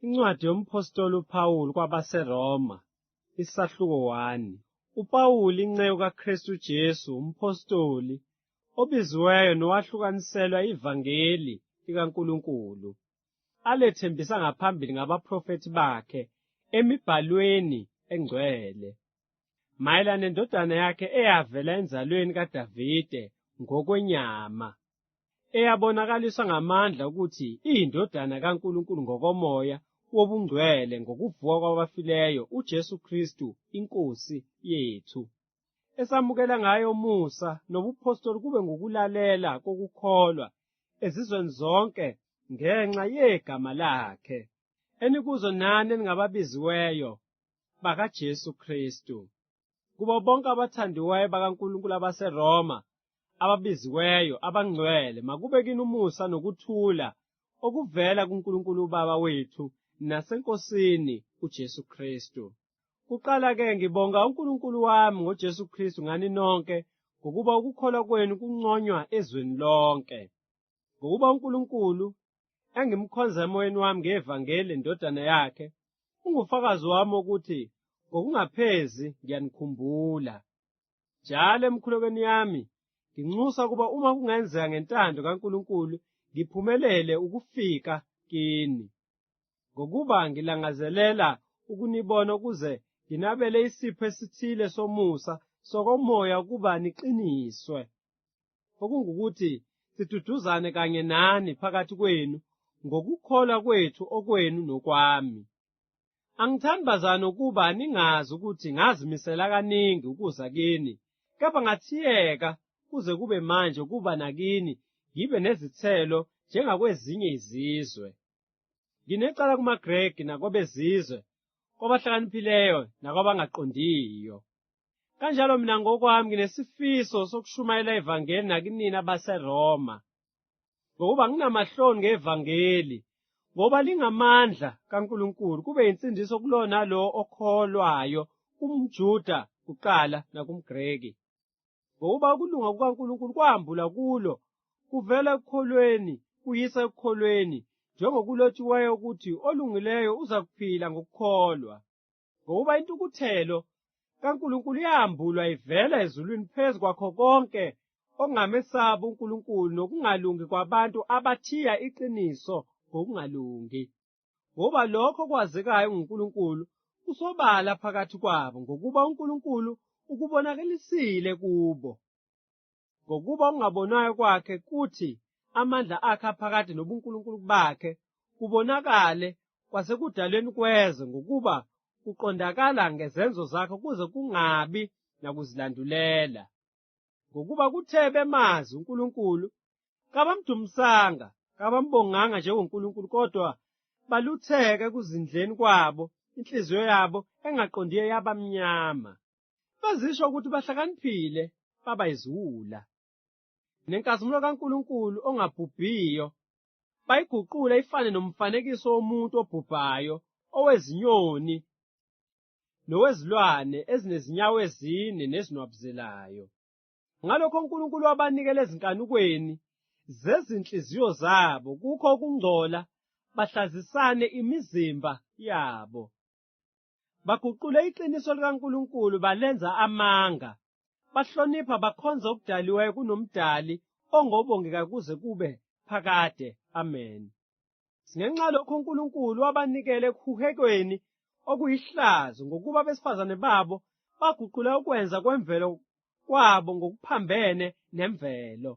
Incwadi yomphostoli uPawulu kwabaseRoma, isahluko 1. uPawuli inceku kaKristu Jesu, umphostoli, obiziweyo nowahlukaniselwa ivangeli likaNkulunkulu, alethembisa ngaphambili ngabaprofethi bakhe emibhalweni engcwele, mayelana nendodana yakhe eyavela enzalweni kaDavide ngokwenyama, eyabonakaliswa ngamandla ukuthi iyindodana kaNkulunkulu ngokomoya wobungcwele ngokuvuka kwabafileyo uJesu Kristu iNkosi yethu, esamukela ngayo umusa nobuphostoli kube ngokulalela kokukholwa ezizweni zonke ngenxa yegama lakhe, enikuzo nani eningababiziweyo bakaJesu Kristu. Kubo bonke abathandiweyo bakaNkulunkulu abaseRoma, ababiziweyo, abangcwele, makube kini umusa nokuthula okuvela kuNkulunkulu uBaba wethu naseNkosini uJesu Kristu. Kuqala-ke ngibonga uNkulunkulu wami ngoJesu Kristu ngani nonke, ngokuba ukukholwa kwenu kunconywa ezweni lonke. Ngokuba uNkulunkulu engimkhonza emoyeni wami ngevangeli lendodana yakhe, ungufakazi wami wokuthi ngokungaphezi ngiyanikhumbula. Njalo emkhulekweni yami nginxusa kuba uma kungenzeka ngentando kaNkulunkulu ngiphumelele ukufika kini, ngokuba ngilangazelela ukunibona ukuze nginabele isipho esithile somusa sokomoya ukuba niqiniswe, okungukuthi siduduzane kanye nani phakathi kwenu ngokukholwa kwethu okwenu nokwami. Angithandi bazana ukuba ningazi ukuthi ngazimisela kaningi ukuza kini, kepha ngathiyeka kuze kube manje ukuba nakini ngibe nezithelo njengakwezinye izizwe. Nginecala kumaGreki nakwabezizwe, kwabahlakaniphileyo nakwabangaqondiyo. Kanjalo mina ngokwami nginesifiso sokushumayela ivangeli nakinina baseRoma, ngokuba nginamahloni ngevangeli, ngoba lingamandla kaNkulunkulu kube yinsindiso kulo nalo okholwayo, kumJuda kuqala nakumGreki. Ngokuba ukulunga kukaNkulunkulu kwambula kulo, kuvela ekukholweni kuyisa ekukholweni, njengokulotshiweyo ukuthi olungileyo uza kuphila ngokukholwa. Ngokuba intukuthelo kaNkulunkulu yambulwa ivela ezulwini phezu kwakho konke okungamesaba uNkulunkulu nokungalungi kwabantu abathiya iqiniso ngokungalungi. Ngoba lokho okwazekayo nguNkulunkulu kusobala phakathi kwabo, ngokuba uNkulunkulu ukubonakalisile kubo. Ngokuba ungabonwayo kwakhe kuthi amandla akhe aphakade nobuNkulunkulu bakhe kubonakale kwasekudalweni kwezwe, ngokuba kuqondakala ngezenzo zakhe kuze kungabi nakuzilandulela. Ngokuba kuthe bemazi uNkulunkulu, kabamdumisanga, kabambonganga njengoNkulunkulu, kodwa balutheke ekuzindleni kwabo, inhliziyo yabo engaqondiyo yabamnyama. Bazisho ukuthi bahlakaniphile, baba yiziwula. Nenkazimulo kaNkulunkulu ongabhubhiyo bayiguqule ifane nomfanekiso womuntu obhubhayo, owezinyoni nowezilwane ezinezinyawo ezine nezinwabuzelayo. Ngalokho uNkulunkulu wabanikela ezinkanukweni zezinhliziyo zabo kukho ukungcola, bahlazisane imizimba yabo. Baguqule iqiniso likaNkulunkulu balenza amanga, bahlonipha bakhonza okudaliweyo kunomdali ongobongeka kuze kube phakade. Amen. Ngenxa lokho uNkulunkulu wabanikela ekuhehekweni okuyihlazo, ngokuba abesifazane babo baguqula ukwenza kwemvelo kwabo ngokuphambene nemvelo.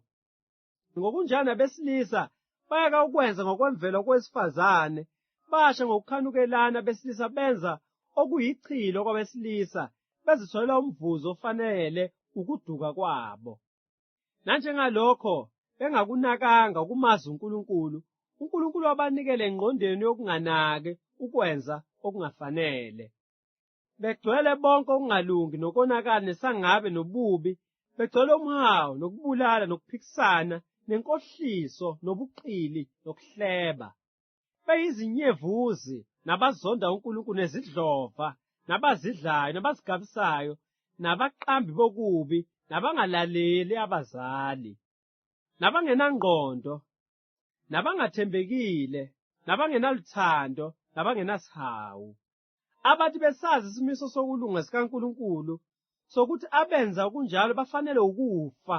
Ngokunjalo abesilisa bayeka ukwenza ngokwemvelo kwesifazane, basha ngokukhanukelana abesilisa benza okuyichilo kwabesilisa, bezitholela umvuzo ofanele ukuduka kwabo. Nanjengalokho bengakunakanga ukumazi uNkulunkulu, uNkulunkulu wabanikela engqondweni yokunganaki ukwenza okungafanele. Begcwele bonke okungalungi nokonakala nesangabe nobubi, begcwele umhawu nokubulala nokuphikisana nenkohliso nobuqili nokuhleba. Beyizinyevuzi nabazonda uNkulunkulu nezidlova, nabazidlayo nabazigabisayo, nabaqambi bokubi, nabangalaleli abazali, nabangenangqondo, nabangathembekile, nabangenaluthando, nabangenasihawu, abathi besazi isimiso sokulunga sikaNkulunkulu sokuthi abenza okunjalo bafanele ukufa.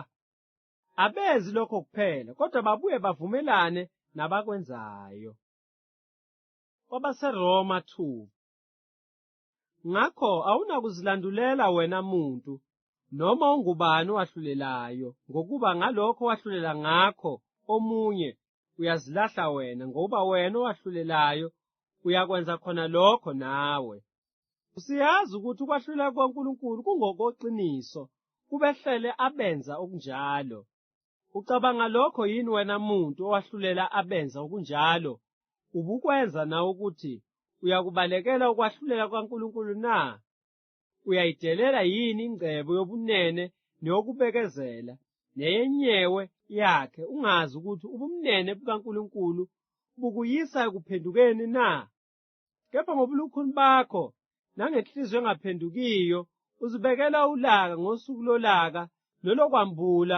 Abenzi lokho kuphela, kodwa babuye bavumelane nabakwenzayo. KwabaseRoma 2. Ngakho awunakuzilandulela wena muntu, noma ungubani owahlulelayo, ngokuba ngalokho wahlulela ngakho omunye uyazilahla wena, ngoba wena owahlulelayo uyakwenza khona lokho nawe. Usiyazi ukuthi ukwahlulela kwaNkulunkulu kungokoqiniso kubehlele abenza okunjalo. Ucabanga lokho yini wena muntu owahlulela abenza okunjalo? Ubukwenza nawe ukuthi uyakubalekela ukwahlulela kwaNkulunkulu na? Uyayidelela yini ingcebo yobunene neyokubekezela neyenyewe yakhe, ungazi ukuthi ubumnene bukaNkulunkulu bukuyisa ekuphendukeni na? Kepha ngobulukhuni bakho nangenhliziyo engaphendukiyo uzibekela ulaka ngosuku lolaka nolokwambula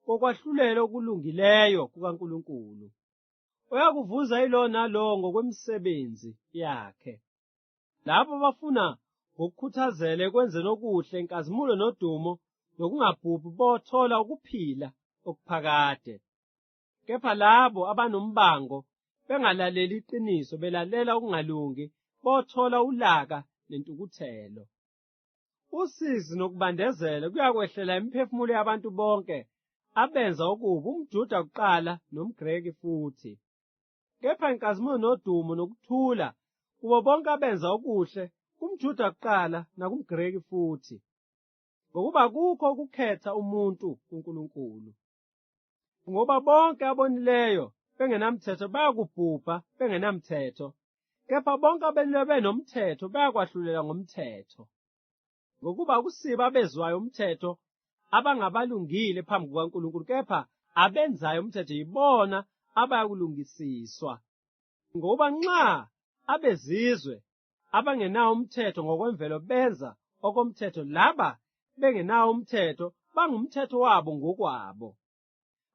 kokwahlulela okulungileyo kukaNkulunkulu. Uyakuvuza yilo nalo ngokwemisebenzi yakhe. Labo bafuna ngokukhuthazela ekwenzeni okuhle, inkazimulo nodumo nokungabhubhi bothola ukuphila okuphakade. Kepha labo abanombango bengalaleli iqiniso, belalela okungalungi, bothola ulaka nentukuthelo. Usizi nokubandezela kuyakwehlela imiphefumulo yabantu bonke abenza okubi, umJuda kuqala nomGreki futhi. Kepha inkazimulo nodumo nokuthula kubo bonke abenza okuhle, kumJuda kuqala nakumGreki futhi, ngokuba kukho ukukhetha umuntu kuNkulunkulu. Ngoba bonke abonileyo bengenamthetho bayakubhubha bengenamthetho, kepha bonke abonileyo benomthetho bayakwahlulela ngomthetho. Ngokuba akusibo abezwayo umthetho abangabalungile phambi kukaNkulunkulu, kepha abenzayo umthetho yibona abayakulungisiswa. Ngoba nxa abezizwe abangenawo umthetho ngokwemvelo benza okomthetho, laba bengenawo umthetho bangumthetho wabo ngokwabo.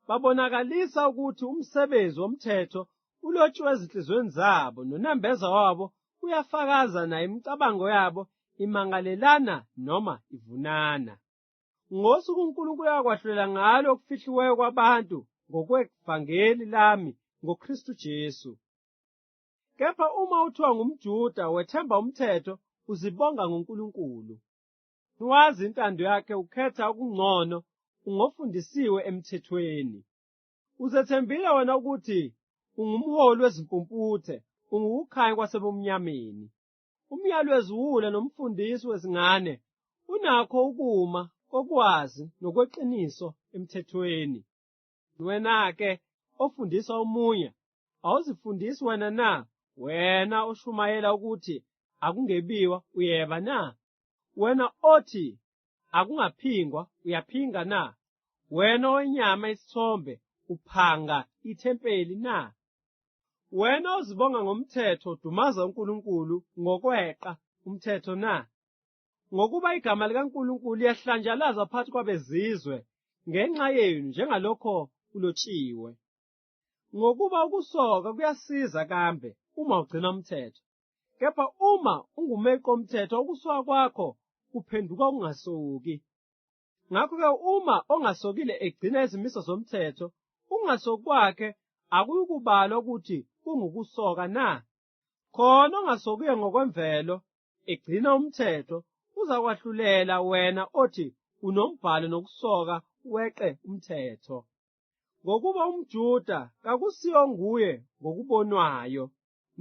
Babonakalisa ukuthi umsebenzi womthetho ulotshiwe ezinhliziyweni zabo, nonembeza wabo uyafakaza naye, imicabango yabo imangalelana noma ivunana. Ngosuku uNkulunkulu ayakwahlulela ngalo okufihliweyo kwabantu ngokwevangeli lami ngoKristu Jesu. Kepha uma uthiwa ngumJuda wethemba umthetho, uzibonga ngoNkulunkulu. Niwazi intando yakhe, ukhetha okungcono, ungofundisiwe emthethweni. Uzethembile wena ukuthi ungumholi wezimpumputhe, ungukukhanya kwasebumnyameni. Umyalo weziwula nomfundisi wezingane unakho ukuma kokwazi nokweqiniso emthethweni. Wena-ke ofundisa omunye, awuzifundisi wena na? Wena oshumayela ukuthi akungebiwa, uyeba na? Wena othi akungaphingwa, uyaphinga na? Wena owenyama isithombe, uphanga ithempeli na? Wena ozibonga ngomthetho, dumaza uNkulunkulu ngokweqa umthetho na? Ngokuba igama likaNkulunkulu liyahlanjazwa phakathi kwabezizwe ngenxa yenu, njengalokho kulotshiwe. Ngokuba ukusoka kuyasiza kambe uma ugcina umthetho, kepha uma ungumeqi womthetho, ukusoka kwakho kuphenduka ukungasoki. Ngakho-ke uma ongasokile egcina izimiso zomthetho, ukungasoki kwakhe akuyikubalwa ukuthi kungukusoka na? Khona ongasokiyo ngokwemvelo egcina umthetho uzakwahlulela wena othi unombhalo nokusoka weqe umthetho. Ngokuba umJuda kakusiyo nguye ngokubonwayo,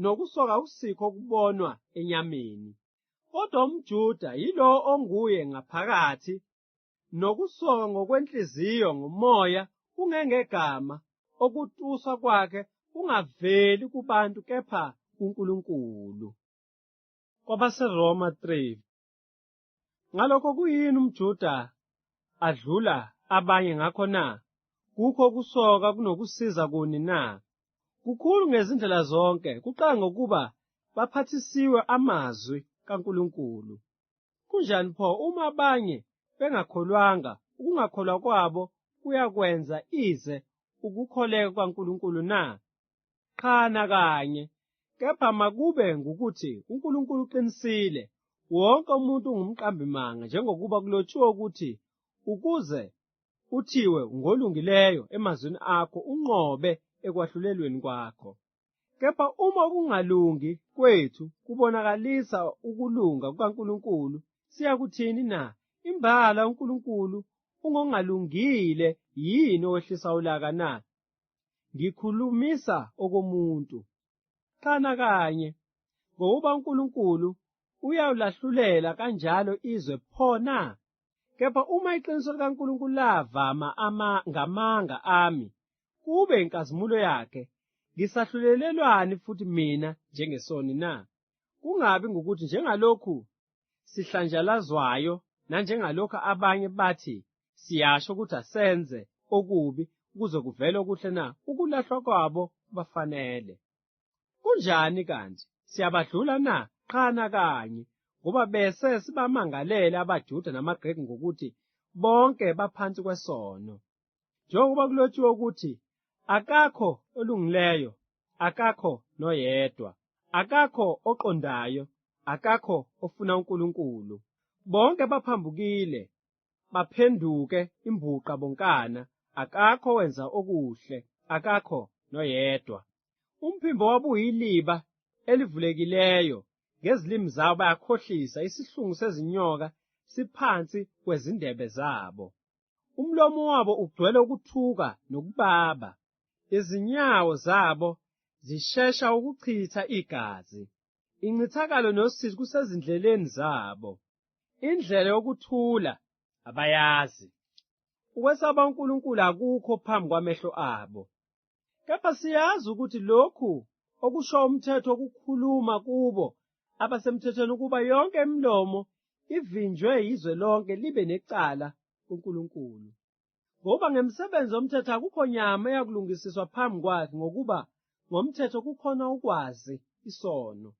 nokusoka akusikho ukubonwa enyameni. Kodwa umJuda yilo onguye ngaphakathi, nokusoka ngokwenhliziyo ngomoya kungengegama, okutuswa kwakhe kungaveli kubantu kepha kuNkulunkulu. KwabaseRoma 3. Ngalokho kuyini umJuda adlula abanye ngakho na? Kukho ukusoka kunokusiza kuni na? Kukhulu ngezindlela zonke, kuqala ngokuba baphathisiwe amazwi kaNkulunkulu. Kunjani pho uma abanye bengakholwanga, ukungakholwa kwabo kuyakwenza ize ukukholeka kwaNkulunkulu na? Qha nakanye, kepha makube ngukuthi uNkulunkulu uqinisile, wonke umuntu ungumqambimanga, njengokuba kulotshiwe ukuthi, ukuze uthiwe ngolungileyo emazwini akho unqobe ekwahlulelweni kwakho. Kepha uma ukungalungi kwethu kubonakalisa ukulunga kukaNkulunkulu, siyakuthini na? Imbala uNkulunkulu ungongalungile yini owehlisa ulaka na? Ngikhulumisa okomuntu. Xana kanye, ngoba uNkulunkulu uyawulahlulela kanjalo izwe pho na? Kepha uma iqiniso likaNkulunkulu lavama ngamanga ami, kube inkazimulo yakhe, ngisahlulelelwani futhi mina njengesoni na? Kungabi ngokuthi njengalokhu sihlanjalazwayo, nanjengalokhu abanye bathi siyasho ukuthi asenze okubi ukuze kuvele okuhle na, ukulahlwa kwabo bafanele. Kunjani kanti? Siyabadlula na? Qhana kanye, ngoba bese sibamangalele abaJuda namaGreki ngokuthi bonke baphansi kwesono. Njengoba kulotshiwe ukuthi, akakho olungileyo, akakho noyedwa, akakho oqondayo, akakho ofuna uNkulunkulu. Bonke baphambukile, baphenduke imbuqa bonkana, akakho wenza okuhle, akakho noyedwa. Umphimbo wabo uyiliba elivulekileyo, ngezilimi zabo bayakhohlisa, isihlungu sezinyoka siphansi kwezindebe zabo. Umlomo wabo ugcwele ukuthuka nokubaba, izinyawo zabo zishesha ukuchitha igazi. Incithakalo nosizi kusezindleleni zabo, indlela yokuthula abayazi. Ukwesaba uNkulunkulu akukho phambi kwamehlo abo. Kepha siyazi ukuthi lokhu okusho umthetho wokukhuluma kubo abasemthethweni ukuba yonke imilomo ivinjwe yizwe lonke libe necala kuNkulunkulu. Ngoba ngemisebenzi yomthetho akukho nyama eyakulungisiswa phambi kwakhe, ngokuba ngomthetho kukhona ukwazi isono.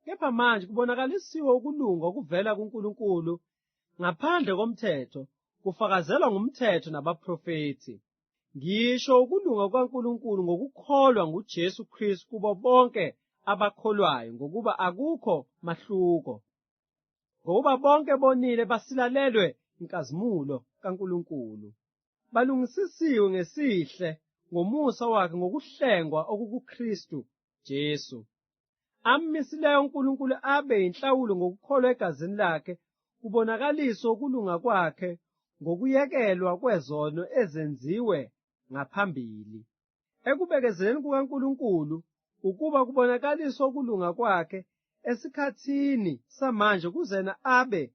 Kepha manje kubonakalisiwe ukulunga okuvela kuNkulunkulu ngaphandle komthetho, kufakazelwa ngumthetho nabaprofethi. Ngisho ukulunga kukaNkulunkulu ngokukholwa nguJesu Kristu kubo bonke abakholwayo, ngokuba akukho mahluko. Ngoba bonke bonile basilalelwe inkazimulo kaNkulunkulu, balungisisiwe ngesihle ngomusa wakhe ngokuhlengwa okukuKristu Jesu. Amisileyo uNkulunkulu abe inhlawulo ngokukholwa egazini lakhe, kubonakaliswa ukulunga kwakhe ngokuyekelwa kwezono ezenziwe ngaphambili. Ekubekezeleni kukaNkulunkulu ukuba kubonakaliswa ukulunga kwakhe esikhathini samanje, kuzena abe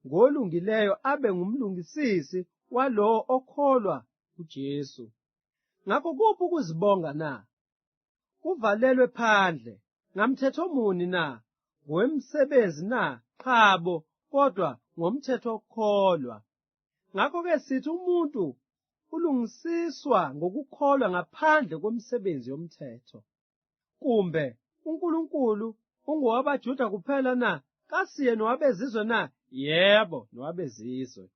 ngolungileyo, abe ngumlungisisi walowo okholwa kuJesu. Ngakho kuphi ukuzibonga na? Kuvalelwe phandle. Ngamthetho muni na? Ngowemisebenzi na? Qhabo, kodwa ngomthetho wokukholwa. Ngakho-ke sithi umuntu ulungisiswa ngokukholwa ngaphandle kwemisebenzi yomthetho. Kumbe uNkulunkulu ungowabaJuda kuphela na? Kasiye nowabezizwe na? Yebo, nowabezizwe.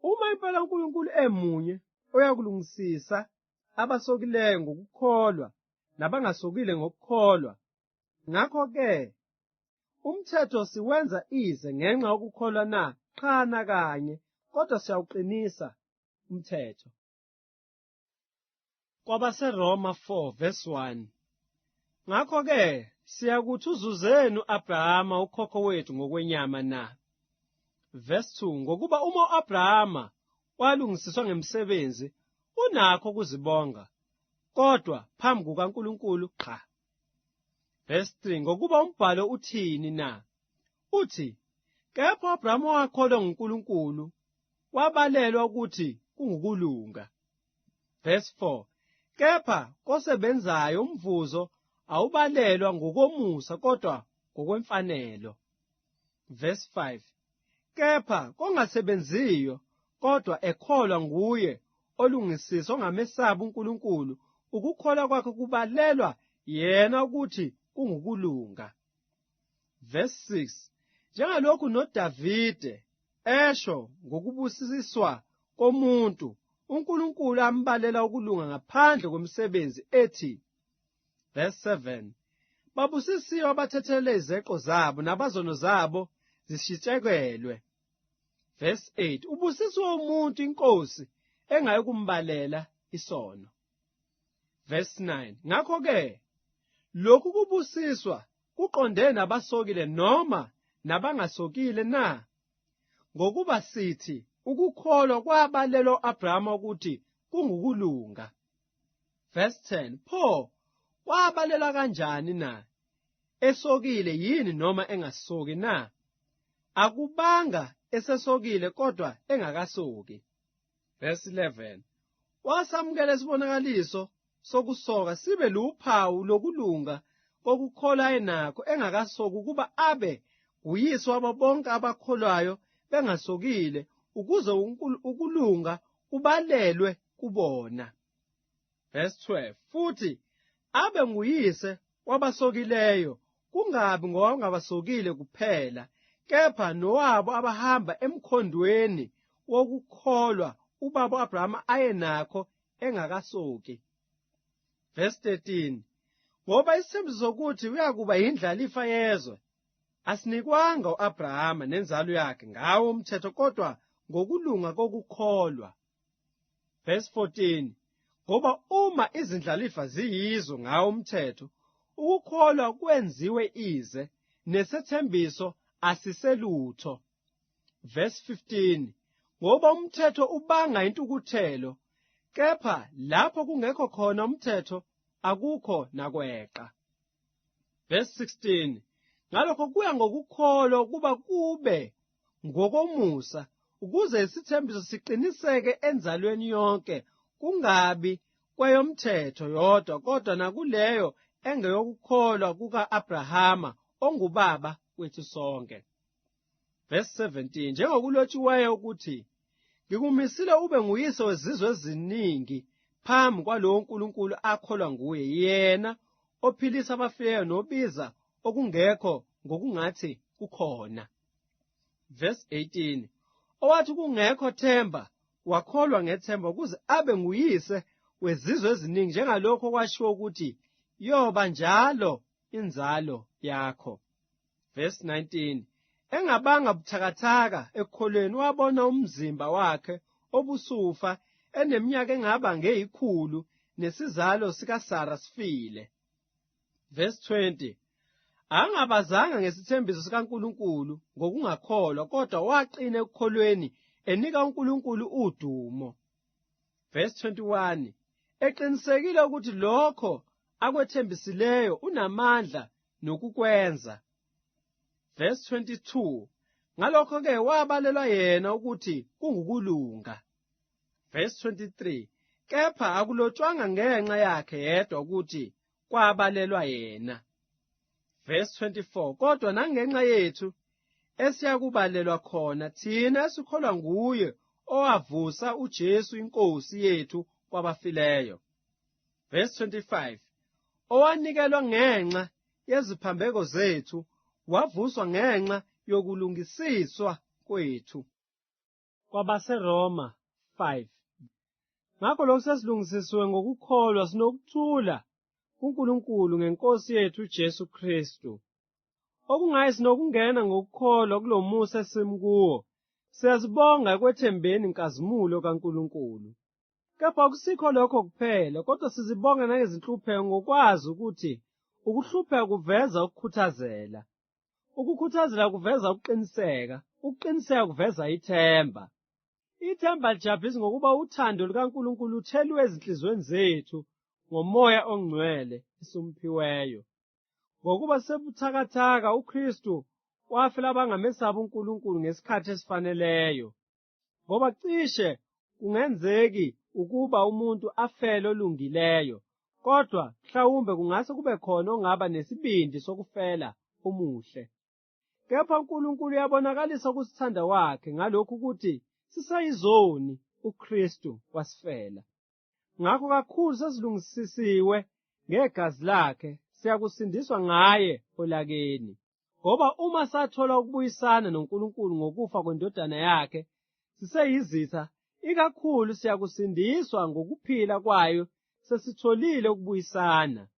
Uma impela uNkulunkulu emunye, uyakulungisisa abasokileyo ngokukholwa nabangasokile ngokukholwa. Ngakho-ke umthetho siwenza ize ngenxa yokukholwa na? Qhana kanye, kodwa siyawuqinisa umthetho. KwabaseRoma 4:1. Ngakho-ke siyakuthi uzuzeni u-Abrahama ukhokho wethu ngokwenyama na? Verse 2. Ngokuba uma u-Abrahama walungisiswa ngemisebenzi, unakho ukuzibonga, kodwa phambi kukaNkulunkulu qha. Verse 3. Ngokuba umbhalo uthini na? Uthi, kepha u-Abrahama wakholwa nguNkulunkulu, wabalelwa ukuthi kungukulunga. Verse 4. Kepha kosebenzayo umvuzo awubalelwa ngokomusa, kodwa ngokwemfanelo. Verse 5. Kepha kongasebenziyo, kodwa ekholwa nguye olungisisa ongamesaba uNkulunkulu, ukukholwa kwakhe kubalelwa yena ukuthi kungukulunga. Verse 6. Njengalokhu noDavide esho ngokubusiswa komuntu, uNkulunkulu ambalela ukulunga ngaphandle kwemisebenzi ethi. Verse 7. babusisiwe abathethelele izeqo zabo nabazono zabo zishitshekelwe. Verse 8, ubusisiwe umuntu inkosi engayi kumbalela isono. Verse 9, ngakho-ke lokhu kubusiswa kuqonde nabasokile noma nabangasokile na? Ngokuba sithi ukukholwa kwabalelwa u-Abrahama ukuthi kungukulunga. Verse 10, pho kwabalelwa kanjani na? Esokile yini noma engasoki na? Akubanga esesokile kodwa engakasoki. Verse 11, wasamukela isibonakaliso sokusoka sibe luphawu lokulunga kokukholwa ayenakho engakasoki ukuba abe uyise wabo bonke abakholwayo bengasokile ukuze ukulunga kubalelwe kubona. Verse 12, futhi abe nguyise wabasokileyo kungabi ngowangabasokile kuphela kepha nowabo abahamba emkhondweni wokukholwa ubaba u-Abrahama ayenakho engakasoki. Verse 13, ngoba isithembiso sokuthi uyakuba yindlalifa yezwe asinikwanga u-Abrahama nenzalo yakhe ngawo umthetho kodwa ngokulunga kokukholwa. Verse 14, ngoba uma izindlalifa ziyizo ngawo umthetho ukukholwa kwenziwe ize nesethembiso asiselutho. Verse 15, ngoba umthetho ubanga intukuthelo kepha lapho kungekho khona umthetho akukho nakweqa. Verse 16, ngalokho kuya ngokukholwa kuba kube ngokomusa ukuze isithembiso siqiniseke enzalweni yonke kungabi kweyomthetho yodwa kodwa nakuleyo engeyokukholwa kuka-Abrahama ongubaba wethu sonke. Verse 17, njengokulotshiweyo ukuthi ngikumisile ube nguyise wezizwe eziningi phambi kwalowo uNkulunkulu akholwa nguye, yena ophilisa abafileyo nobiza okungekho ngokungathi kukhona. Verse 18, owathi kungekho themba wakholwa ngethemba ukuze abe nguyise wezizwe eziningi njengalokho okwashiwo ukuthi yoba njalo inzalo yakho. Verse 19, engabanga buthakathaka ekukholweni wabona umzimba wakhe obusufa eneminyaka engaba nge100 nesizalo sikaSara sifile. Verse 20, angabazanga ngesithembiso sikaNkulunkulu ngokungakholwa kodwa waqina ekukholweni enika uNkulunkulu udumo. Verse 21, eqinisekile ukuthi lokho akwethembisileyo unamandla nokukwenza. Verse 22, ngalokho-ke wabalelwa yena ukuthi kungukulunga. Verse 23, kepha akulotshwanga ngenxa yakhe yedwa ukuthi kwabalelwa yena. Verse 24, kodwa nangenxa yethu esiyakubalelwa khona thina esikholwa nguye owavusa uJesu inkosi yethu kwabafileyo. Verse 25, owanikelwa ngenxa yeziphambeko zethu wavuswa ngenxa yokulungisiswa kwethu. KwabaseRoma 5, ngakho lokhu sesilungisisiwe ngokukholwa sinokuthula kuNkulunkulu ngeNkosi yethu uJesu Kristu. Okungayi sinokungena ngokukholwa kulomusa esimkuwo, siyazibonga ekwethembeni inkazimulo kaNkulunkulu. Kepha akusikho lokho kuphela, kodwa sizibonga nangezinhlupheko ngokwazi ukuthi ukuhlupheka kuveza ukukhuthazela. Ukukhuthazela kuveza ukuqiniseka, ukuqiniseka kuveza ithemba. Ithemba lijabulisa ngokuba uthando lukaNkulunkulu lutheliwe ezinhliziyweni zethu ngoMoya oNgcwele esumphiweyo. Ngokuba sebuthakathaka uKristu wafela abangamesaba uNkulunkulu ngesikhathi esifaneleyo. Ngoba cishe kungenzeki ukuba umuntu afele olungileyo, kodwa mhlawumbe kungase kube khona ongaba nesibindi sokufela omuhle. Kepha uNkulunkulu uyabonakalisa ukusithanda wakhe ngalokhu ukuthi sisayizoni uKristu wasifela. Ngakho kakhulu sesilungisisiwe ngegazi lakhe, siyakusindiswa ngaye olakeni. Ngoba uma sathola ukubuyisana noNkulunkulu ngokufa kwendodana yakhe, siseyizitha, ikakhulu siyakusindiswa ngokuphila kwayo sesitholile ukubuyisana.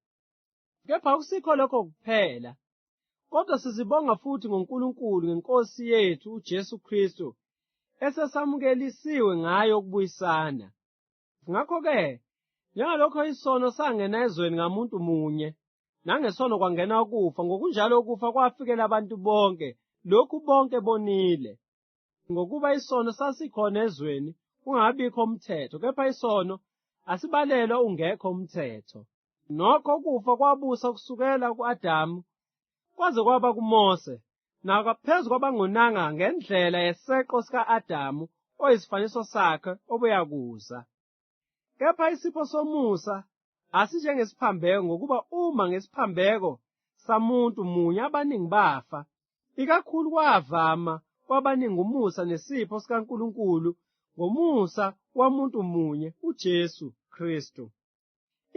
Kepha akusikho lokho kuphela, kodwa sizibonga futhi ngoNkulunkulu ngeNkosi yethu uJesu Kristu esesamukelisiwe ngayo ukubuyisana. Ngakho-ke, njengalokho isono sangena ezweni ngamuntu munye, nangesono kwangena ukufa, ngokunjalo ukufa kwafikela abantu bonke, lokhu bonke bonile. Ngokuba isono sasikhona ezweni, kungabikho umthetho, kepha isono asibalelwa ungekho umthetho. Nokho ukufa kwabusa kusukela ku-Adamu kwaze kwaba kuMose, nakaphezu kwabangonanga ngendlela yeseqo sika-Adamu oyisifaniso sakhe obuyakuza. Kepha isipho somusa asinjengesiphambeko, ngokuba uma ngesiphambeko samuntu munye abaningi bafa, ikakhulu kwavama kwabaningi umusa nesipho sikaNkulunkulu ngomusa womuntu munye uJesu Kristu.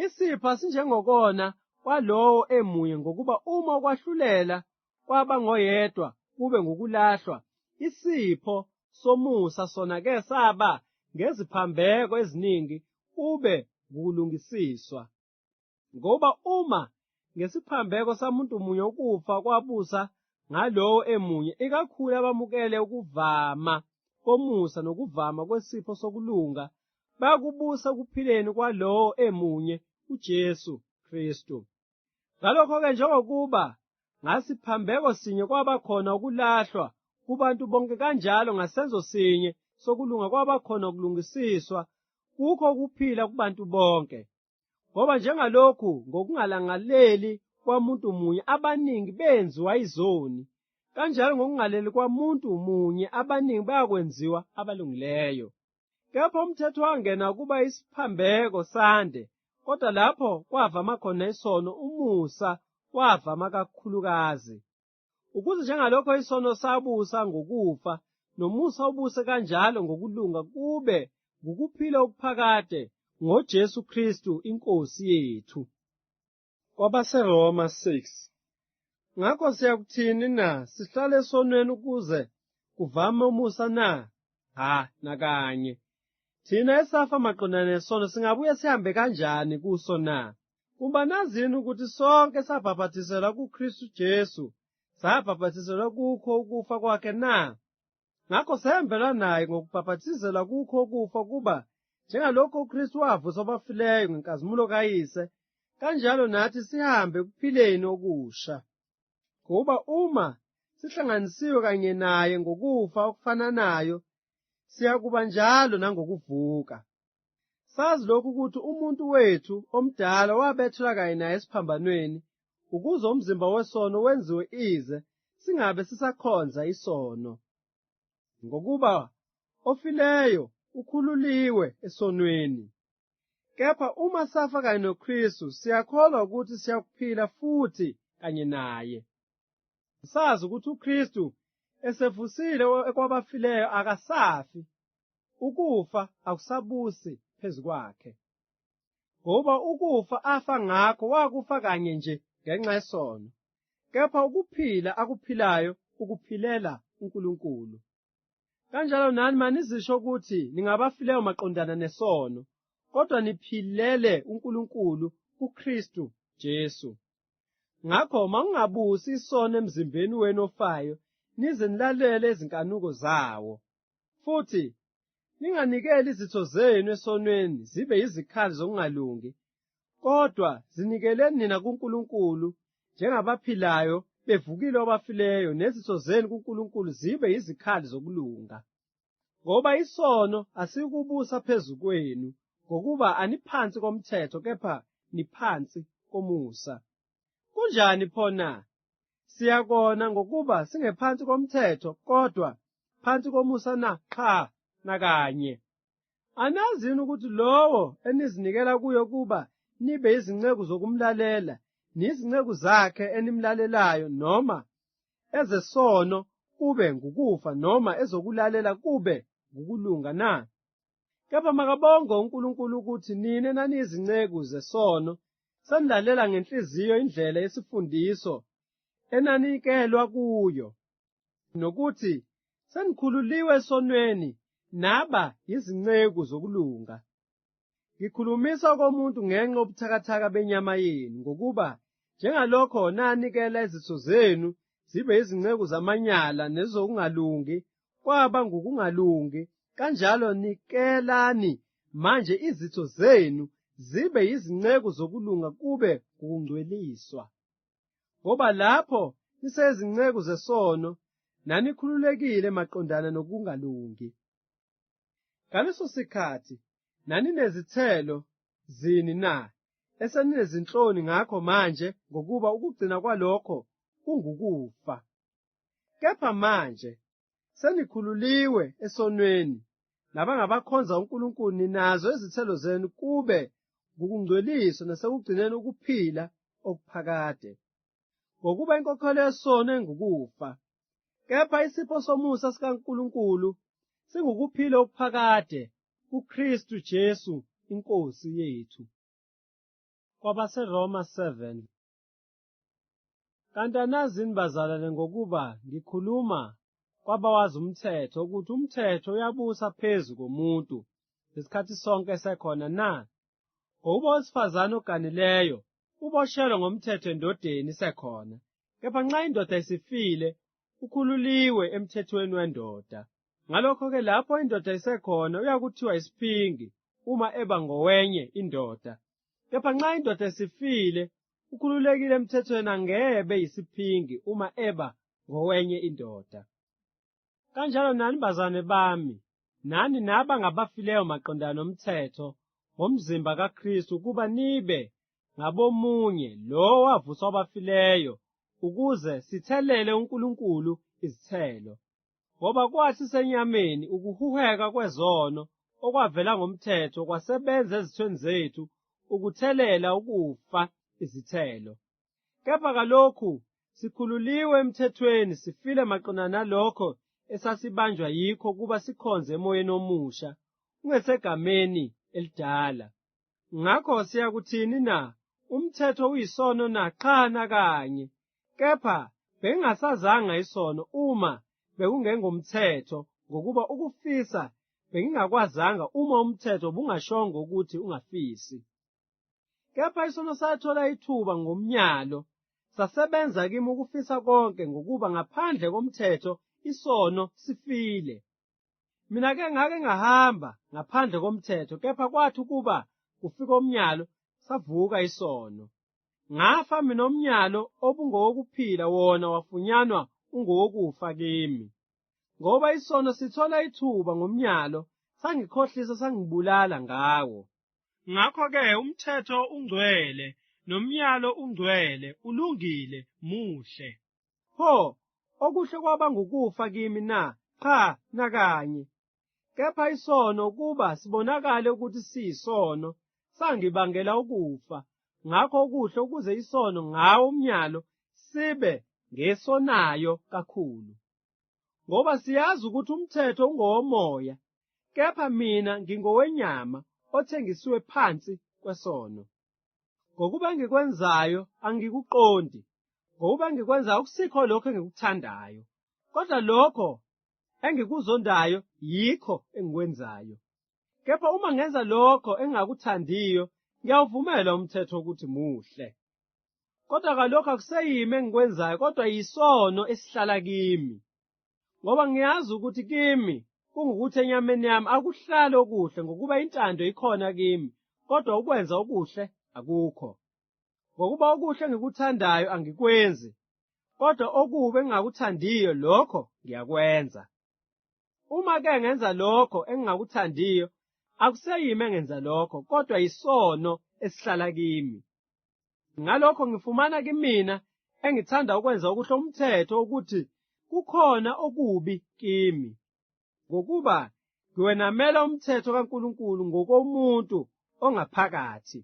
Isipho asinjengokona kwalowo emunye, ngokuba uma ukwahlulela kwaba ngoyedwa kube ngukulahlwa, isipho somusa sona-ke saba ngeziphambeko eziningi kube ngukulungisiswa. Ngoba uma ngesiphambeko samuntu munye ukufa kwabusa ngalowo emunye, ikakhulu abamukele ukuvama komusa nokuvama kwesipho sokulunga bayakubusa ekuphileni kwalowo emunye uJesu Kristu. Ngalokho-ke, njengokuba ngasiphambeko sinye kwaba khona ukulahlwa kubantu bonke, kanjalo ngasenzo sinye sokulunga kwaba khona ukulungisiswa kukho ukuphila kubantu bonke. Ngoba njengalokhu ngokungalangaleli kwamuntu munye abaningi benziwa izoni, kanjalo ngokungaleli kwamuntu munye abaningi bayakwenziwa abalungileyo. Kepha umthetho wangena kuba isiphambeko sande, kodwa lapho kwavama khona isono, umusa wavama kakhulukazi. Ukuze njengalokho isono sabusa ngokufa, nomusa ubuse kanjalo ngokulunga kube ngukuphila okuphakade ngoJesu Kristu iNkosi yethu. KwabaseRoma 6. Ngakho siyakuthini na? Sihlale esonweni ukuze kuvame umusa na? Ha, nakanye. Thina esafa maqondana nesono singabuye sihambe kanjani kuso na? Kumba nazini ukuthi sonke sabhaphathiselwa kuKristu Jesu, sabhaphathiselwa kukho ukufa kwakhe na? Ngakho sehambelwa naye ngokubhaphathiselwa kukho ukufa, kuba njengalokho uKristu wavusa abafileyo ngenkazimulo kayise, kanjalo nathi sihambe ekuphileni okusha. Ngoba uma sihlanganisiwe kanye naye ngokufa okufananayo, siyakuba njalo nangokuvuka. Sazi lokhu ukuthi umuntu wethu omdala wabethelwa kanye naye esiphambanweni, ukuze umzimba wesono wenziwe ize singabe sisakhonza isono. Ngokuba ofileyo ukhululiwe esonweni. Kepha uma safa kanye noKristu, siyakholwa ukuthi siyakuphila futhi kanye naye. Sazi ukuthi uKristu esevusile kwabafileyo akasafi, ukufa akusabusi phezu kwakhe. Ngoba ukufa afa ngakho wakufa kanye nje ngenxa yesono, kepha ukuphila akuphilayo ukuphilela uNkulunkulu. Kanjalo nani manizisho ukuthi ningabafileyo maqondana nesono, kodwa niphilele uNkulunkulu kuKristu Jesu. Ngakho mangingabusi isono emzimbeni wenu ofayo, nize nilalele izinkanuko zawo. Futhi ninganikeli izitho zenu esonweni zibe yizikhali zokungalungi, kodwa zinikeleni nina kuNkulunkulu njengabaphilayo bevukile abafileyo, nezitho zenu kuNkulunkulu zibe yizikhali zokulunga. Ngoba isono asikubusa phezu kwenu, ngokuba aniphansi komthetho, kepha niphansi komusa. Kunjani phona? Siyakona ngokuba singephansi komthetho, kodwa phansi komusa na? Cha, nakanye. Anazini ukuthi lowo enizinikela kuyo kuba nibe izinceku zokumlalela, nizinceku zakhe enimlalelayo, noma ezesono kube ngukufa, noma ezokulalela kube ngukulunga na? Kepha makabongwe uNkulunkulu ukuthi nina naniyizinceku zesono senilalela ngenhliziyo indlela yesifundiso enanikelwa kuyo, nokuthi senikhululiwe esonweni naba yizinceku zokulunga. Ngikhulumisa komuntu ngenxa yobuthakathaka benyama yenu, ngokuba Njengalokho nanikela izitho zenu zibe izinceku zamanyala nezokungalungi kwaba ngokungalungi, kanjalo nikelani manje izitho zenu zibe yizinceku zokulunga kube ukungcweliswa. Ngoba lapho nisezinceku zesono, nanikhululekile maqondana nokungalungi. Ngaleso sikhathi naninezithelo zini na eseninezinhloni ngakho manje, ngokuba ukugcina kwalokho kungukufa. Kepha manje senikhululiwe esonweni, nabangabakhonza uNkulunkulu, ninazo izithelo zenu kube ngukungcweliswa nasekugcineni ukuphila okuphakade. Ngokuba inkokhelo yesono engukufa, kepha isipho somusa sikaNkulunkulu singukuphila okuphakade kuKristu Jesu iNkosi yethu. KwabaseRoma 7. Kanti anazini bazalwane ngokuba ngikhuluma kwabawazi umthetho ukuthi umthetho uyabusa phezu komuntu ngesikhathi sonke esekhona na? Ngokuba owesifazane oganileyo uboshelwe ngomthetho endodeni isekhona, kepha nxa indoda isifile ukhululiwe emthethweni wendoda. Ngalokho-ke lapho indoda isekhona uyakuthiwa isiphingi uma eba ngowenye indoda, kepha nxa indoda isifile ukhululekile emthethweni, angebe yisiphingi uma eba ngowenye indoda. Kanjalo nani bazane bami, nani naba ngabafileyo maqondana nomthetho ngomzimba kaKristu, ukuba nibe ngabomunye lo wavuswa abafileyo, ukuze sithelele uNkulunkulu izithelo. Ngoba kwathi senyameni ukuhuheka kwezono okwavela ngomthetho kwasebenza ezithweni zethu ukuthelela ukufa izithelo. Kepha kalokhu sikhululiwe emthethweni, sifile maqondana nalokho esasibanjwa yikho kuba sikhonze emoyeni omusha, ungesegameni elidala. Ngakho siyakuthini na? Umthetho uyisono na? Cha nakanye. Kepha bengingasazanga isono uma bekungengomthetho, ngokuba ukufisa bengingakwazanga uma umthetho bungashongo ukuthi ungafisi. Kepha isono sathola ithuba ngomnyalo, sasebenza kimi ukufisa konke, ngokuba ngaphandle komthetho isono sifile. Mina-ke ngake ngahamba ngaphandle komthetho, kepha kwathi ukuba kufika umnyalo savuka isono. Ngafa mina umnyalo obungowokuphila, wona wafunyanwa ungowokufa kimi. Ngoba isono sithola ithuba ngomnyalo, sangikhohlisa sangibulala ngawo. Ngakho-ke umthetho ungcwele, nomnyalo ungcwele, ulungile, muhle. Pho okuhle kwaba ngukufa kimi na? Cha nakanye. Kepha isono kuba sibonakale ukuthi siyisono, sangibangela ukufa. Ngakho okuhle ukuze isono ngawo umnyalo sibe ngesonayo kakhulu. Ngoba siyazi ukuthi umthetho ungowomoya, kepha mina ngingowenyama othengisiwe phansi kwesono. Ngokuba engikwenzayo angikuqondi, ngokuba engikwenzayo akusikho lokho engikuthandayo, kodwa lokho engikuzondayo yikho engikwenzayo. Kepha uma ngenza lokho engingakuthandiyo, ngiyawuvumela umthetho ukuthi muhle. Kodwa kalokho akuseyimi engikwenzayo, kodwa yisono esihlala kimi. Ngoba ngiyazi ukuthi kimi kungukuthi enyameni yami akuhlali okuhle, ngokuba intando ikhona kimi, kodwa ukwenza okuhle akukho. Ngokuba okuhle engikuthandayo angikwenzi, kodwa okubi engingakuthandiyo lokho ngiyakwenza. Uma-ke ngenza lokho engingakuthandiyo, akuseyimi engenza lokho, kodwa yisono esihlala kimi. Ngalokho ngifumana kimina engithanda ukwenza okuhle umthetho ukuthi kukhona okubi kimi, ngokuba ngiwenamela umthetho kaNkulunkulu ngokomuntu ongaphakathi.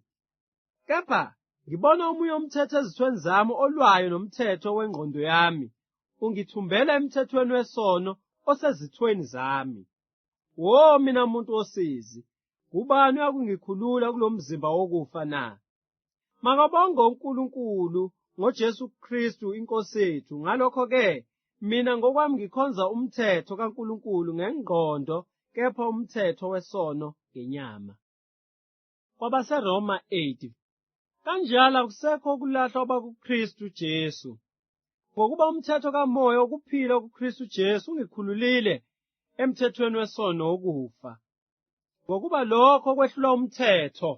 Kepha ngibona omunye umthetho ezithweni zami olwayo nomthetho wengqondo yami, ungithumbela emthethweni wesono osezithweni zami. Wo mina muntu osizi, ubani uyakungikhulula kulo mzimba wokufa na? Makabongwe uNkulunkulu ngoJesu Kristu iNkosi yethu. Ngalokho-ke mina ngokwami ngikhonza umthetho kaNkulunkulu ngengqondo, kepha umthetho wesono ngenyama. KwabaseRoma 8. Kanjalo akusekho ukulahlwa kwakuKristu Jesu. Ngokuba umthetho kaMoya wokuphila kuKristu Jesu ungikhululile emthethweni wesono wokufa. Ngokuba lokho kwehlula umthetho,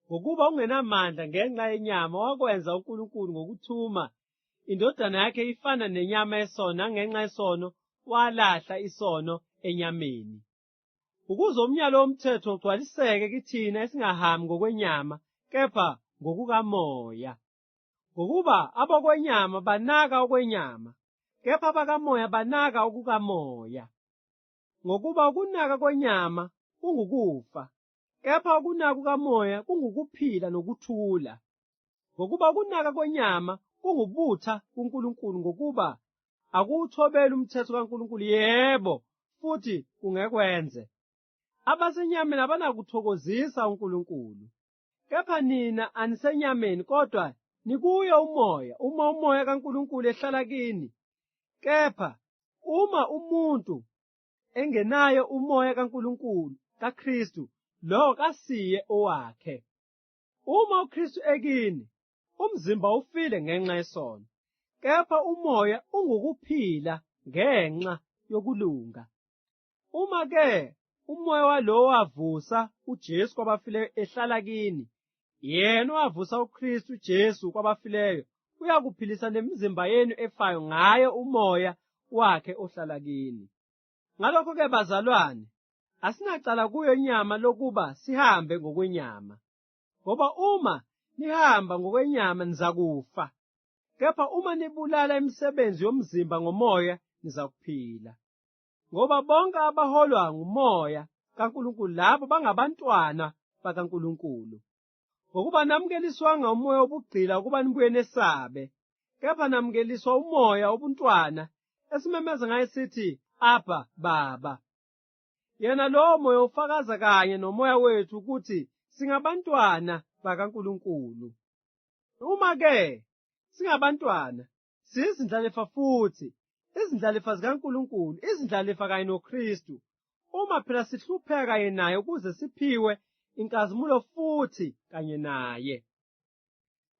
ngokuba ungenamandla ngenxa yenyama, wakwenza uNkulunkulu ngokuthuma indodana yakhe ifana nenyama yesono, ngenxa yesono walahla isono enyameni. Ukuze umnyalo womthetho ugcwaliseke kithina esingahambi ngokwenyama, kepha ngokukaMoya. Ngokuba abokwenyama banaka okwenyama, kepha abakaMoya banaka okukaMoya. Ngokuba ukunaka kwenyama kungukufa, kepha ukunaka kukaMoya kungukuphila nokuthula. Ngokuba ukunaka kwenyama kungubutha kuNkulunkulu, ngokuba akuwuthobeli umthetho kaNkulunkulu, yebo, futhi kungekwenze. Abasenyameni abanakuthokozisa uNkulunkulu. Kepha nina anisenyameni, kodwa nikuye umoya, uma umoya kaNkulunkulu ehlala kini. Kepha uma umuntu engenayo umoya kaNkulunkulu, kaKristu, lo kasiye owakhe. Uma uKristu ekini, umzimba ufile ngenxa yesono, kepha umoya ungukuphila ngenxa yokulunga. Uma-ke umoya walo wavusa uJesu kwabafileyo ehlala kini, yena wavusa uKristu Jesu kwabafileyo, uyakuphilisa nemizimba yenu efayo ngayo umoya wakhe ohlala kini. Ngalokho-ke bazalwane, asinacala kuyo inyama lokuba sihambe ngokwenyama. Ngoba uma nihamba ngokwenyama nizakufa, kepha uma nibulala imisebenzi yomzimba ngomoya nizakuphila. Ngoba bonke abaholwa ngumoya kaNkulunkulu labo bangabantwana bakaNkulunkulu. Ngokuba namukeliswanga umoya wobugqila ukuba nibuye nesabe, kepha namukeliswa umoya wobuntwana esimemeza ngaye sithi, Abba, Baba. Yena lowo moya ufakaza kanye nomoya wethu ukuthi singabantwana bakaNkulunkulu. Uma-ke singabantwana, siyizindlalifa futhi, izindlalifa zikaNkulunkulu, izindlalifa kanye noKristu. Uma phela sihlupheka kanye naye ukuze siphiwe inkazimulo futhi kanye naye.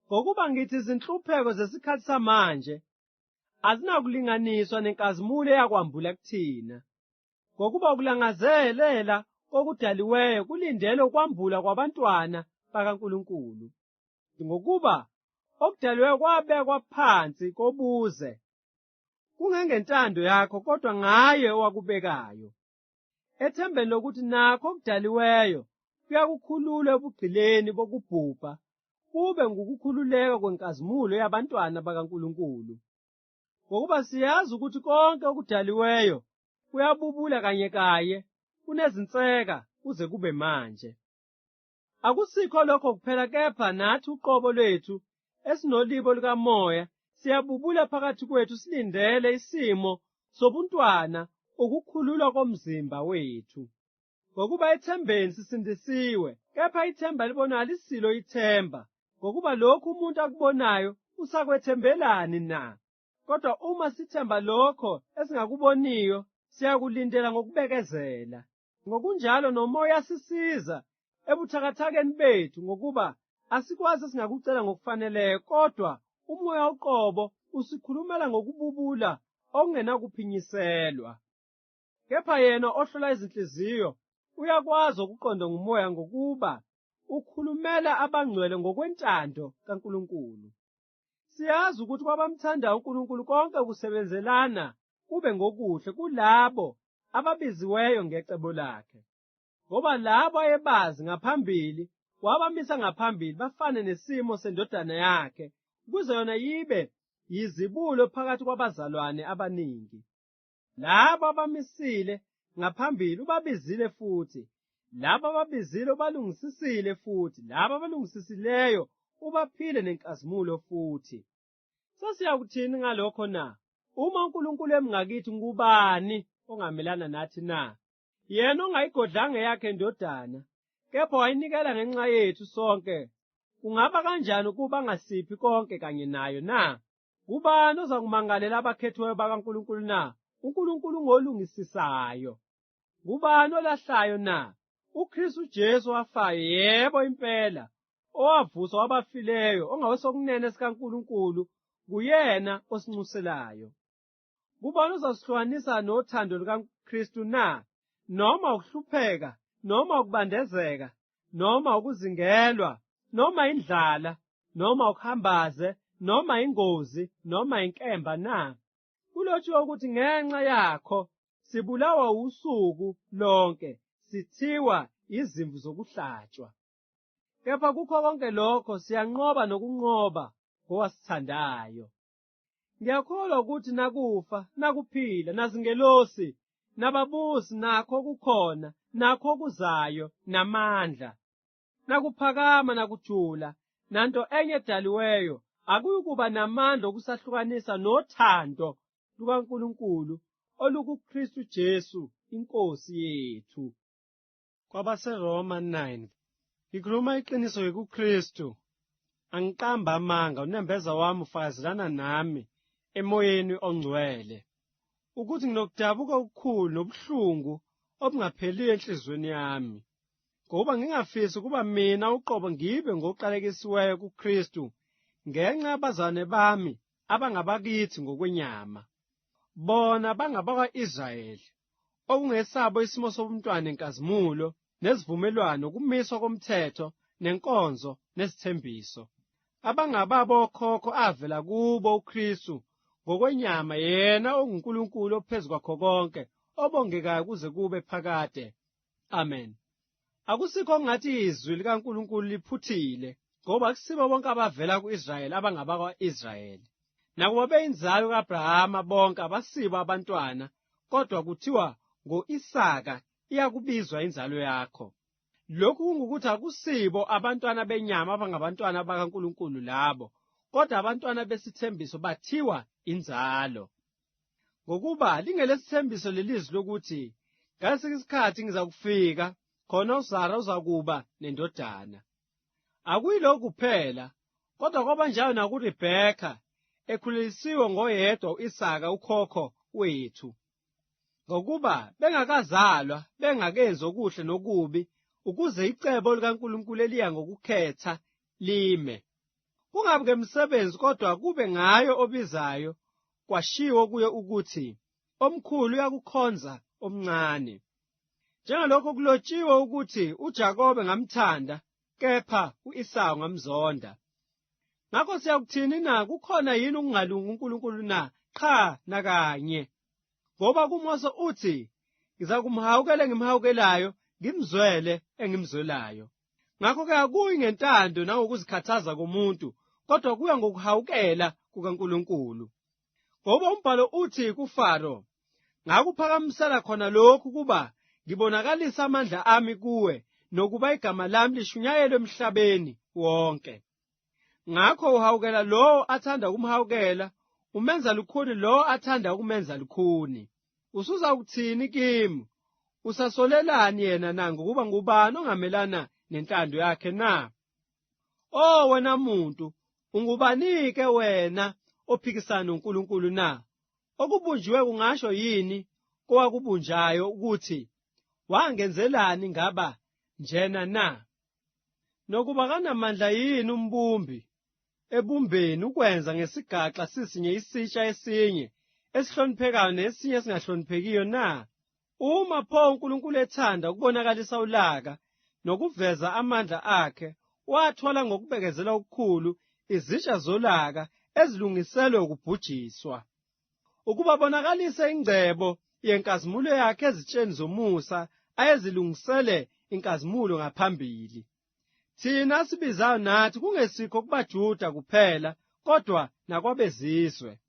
Ngokuba ngithi izinhlupheko zesikhathi samanje azinakulinganiswa nenkazimulo eyakwambula kuthina. Ngokuba ukulangazelela kokudaliweyo kulindele ukwambula kwabantwana bakaNkulunkulu. Ngokuba okudaliweyo kwabekwa phansi kobuze, kungengentando yakho kodwa ngaye owakubekayo, ethembeni lokuthi nakho okudaliweyo kuyakukhulula ebugqileni bokubhubha, kube ngukukhululeka kwenkazimulo yabantwana bakaNkulunkulu. Ngokuba siyazi ukuthi konke okudaliweyo kuyabubula kanye kunezinseka kuze kube manje. Akusikho lokho kuphela, kepha nathi uqobo lwethu esinolibo likaMoya siyabubula phakathi kwethu silindele isimo sobuntwana, ukukhululwa komzimba wethu. Ngokuba ethembeni sisindisiwe, kepha ithemba libonwayo alisilo ithemba. Ngokuba lokhu umuntu akubonayo usakwethembelani na? Kodwa uma sithemba lokho esingakuboniyo, siyakulindela ngokubekezela. Ngokunjalo nomoya asisiza ebuthakathakeni bethu, ngokuba asikwazi esingakucela ngokufaneleyo, kodwa umoya uqobo usikhulumela ngokububula okungenakuphinyiselwa. Kepha yena ohlola izinhliziyo uyakwazi ukuqonda ngumoya, ngokuba ukhulumela abangcwele ngokwentando kaNkulunkulu. Siyazi ukuthi kwabamthandayo uNkulunkulu konke kusebenzelana kube ngokuhle kulabo ababiziweyo ngecebo lakhe. Ngoba labo ayebazi ngaphambili wabamisa ngaphambili bafane nesimo sendodana yakhe, ukuze yona yibe yizibulo phakathi kwabazalwane abaningi. Labo abamisile ngaphambili ubabizile futhi, labo ababizile ubalungisisile futhi, labo abalungisisileyo ubaphile nenkazimulo futhi. Sesiyakuthini ngalokho na? Uma uNkulunkulu emngakithi ngubani ongamelana nathi na? Yena ongayigodlanga yakhe indodana, kepha wayinikela ngenxa yethu sonke, kungaba kanjani ukuba angasiphi konke kanye nayo na? Ubani ozakumangalela abakhethiweyo bakaNkulunkulu na? uNkulunkulu ngolungisisayo. Ubani olahlayo na? uKristu Jesu wafayo, yebo impela, owavuswa wabafileyo, ongawesokunene sikaNkulunkulu, kuyena osinxuselayo. Kubani uzasihlukanisa nothando lukaKristu na? Noma ukuhlupheka, noma ukubandezeka, noma ukuzingelwa, noma indlala, noma ukuhambaze, noma ingozi, noma inkemba na? Kulotshiwe ukuthi ngenxa yakho sibulawa usuku lonke, sithiwa izimvu zokuhlatshwa. Kepha kukho konke lokho siyanqoba nokunqoba ngowasithandayo. Ngiyakholwa ukuthi nakufa, nakuphila, nazingelosi, nababusi, nakho kukhona, nakho kuzayo, namandla, nakuphakama, nakujula, nanto enye edaliweyo, akuyikuba namandla okusahlukanisa nothando lukaNkulunkulu olukuKristu Jesu inkosi yethu. KwabaseRoma 9. Ngikhuluma iqiniso kuKristu. Angiqamba amanga, unembeza wami ufakazelana nami emoyeni ongcwele, ukuthi nginokudabuka okukhulu nobuhlungu obungapheliyo enhliziyweni yami, ngoba ngingafisi ukuba mina uqobo ngibe ngoqalekisiweyo kuKristu ngenxa yabazane bami abangabakithi ngokwenyama. Bona bangabakwa-Israyeli, okungesabo isimo sobuntwana, inkazimulo, nezivumelwano, ukumiswa komthetho, nenkonzo, nezithembiso. Abangababo okhokho avela kubo uKristu ngokwenyama, yena onguNkulunkulu ophezu kwakho konke, obongekayo kuze kube phakade. Amen. Akusikho ongathi izwi likaNkulunkulu liphuthile, ngoba akusibo bonke abavela ku-Israyeli abangabakwa-Israyeli. Nakuba beyinzalo ka-Abrahama bonke abasibo abantwana, kodwa kuthiwa ngo-Isaka iyakubizwa inzalo yakho. Lokhu kungukuthi akusibo abantwana benyama abangabantwana bakaNkulunkulu labo, kodwa abantwana besithembiso bathiwa inzalo. Ngokuba lingelesithembiso lelizwi lokuthi ngalesi isikhathi ngizakufika, khona uSara uzakuba nendodana. Akuyilokhu kuphela, kodwa kwabanjalo nakuRibheka, ekhulelisiwe ngoyedwa u-Isaka ukhokho wethu. Ngokuba bengakazalwa, bengakenzi okuhle nokubi, ukuze icebo likaNkulunkulu eliya ngokukhetha lime. Kungabi ngemisebenzi, kodwa kube ngayo obizayo, kwashiwo kuye ukuthi, omkhulu uyakukhonza omncane. Njengalokho kulotshiwe ukuthi uJakobe ngamthanda, kepha u-Esawu ngamzonda. Ngakho siyakuthini na? Kukhona yini ukungalungi uNkulunkulu na? Qha nakanye. Ngoba kuMose uthi, ngizakumhawukela engimhawukelayo, ngimzwele engimzwelayo. Ngakho-ke akuyi ngentando nangokuzikhathaza komuntu, kodwa kuya ngokuhawukela kukaNkulunkulu. Ngoba umbhalo uthi kuFaro, ngakuphakamisela khona lokhu kuba ngibonakalisa amandla ami kuwe, nokuba igama lami lishunyayelwe emhlabeni wonke. Ngakho uhawukela lowo athanda ukumhawukela, umenza lukhuni lowo athanda ukumenza lukhuni. Usuza ukuthini kimi? Usasolelani yena na? Ngokuba ngubani ongamelana nentando yakhe na? Oh wena muntu, ungubani-ke wena ophikisana noNkulunkulu na? Okubunjiwe kungasho yini kowakubunjayo ukuthi, wangenzelani ngaba njena na? Nokuba kanamandla yini umbumbi ebumbeni ukwenza ngesigaxa sisinye isitsha esinye esihloniphekayo nesinye esingahloniphekiyo na? Uma pho uNkulunkulu ethanda ukubonakalisa ulaka nokuveza amandla akhe, wathola ngokubekezela okukhulu izitsha zolaka ezilungiselwe ukubhujiswa, ukuba bonakalise ingcebo yenkazimulo yakhe ezitsheni zomusa ayezilungisele inkazimulo ngaphambili. Thina sibizayo nathi kungesikho kubaJuda kuphela, kodwa nakwabezizwe.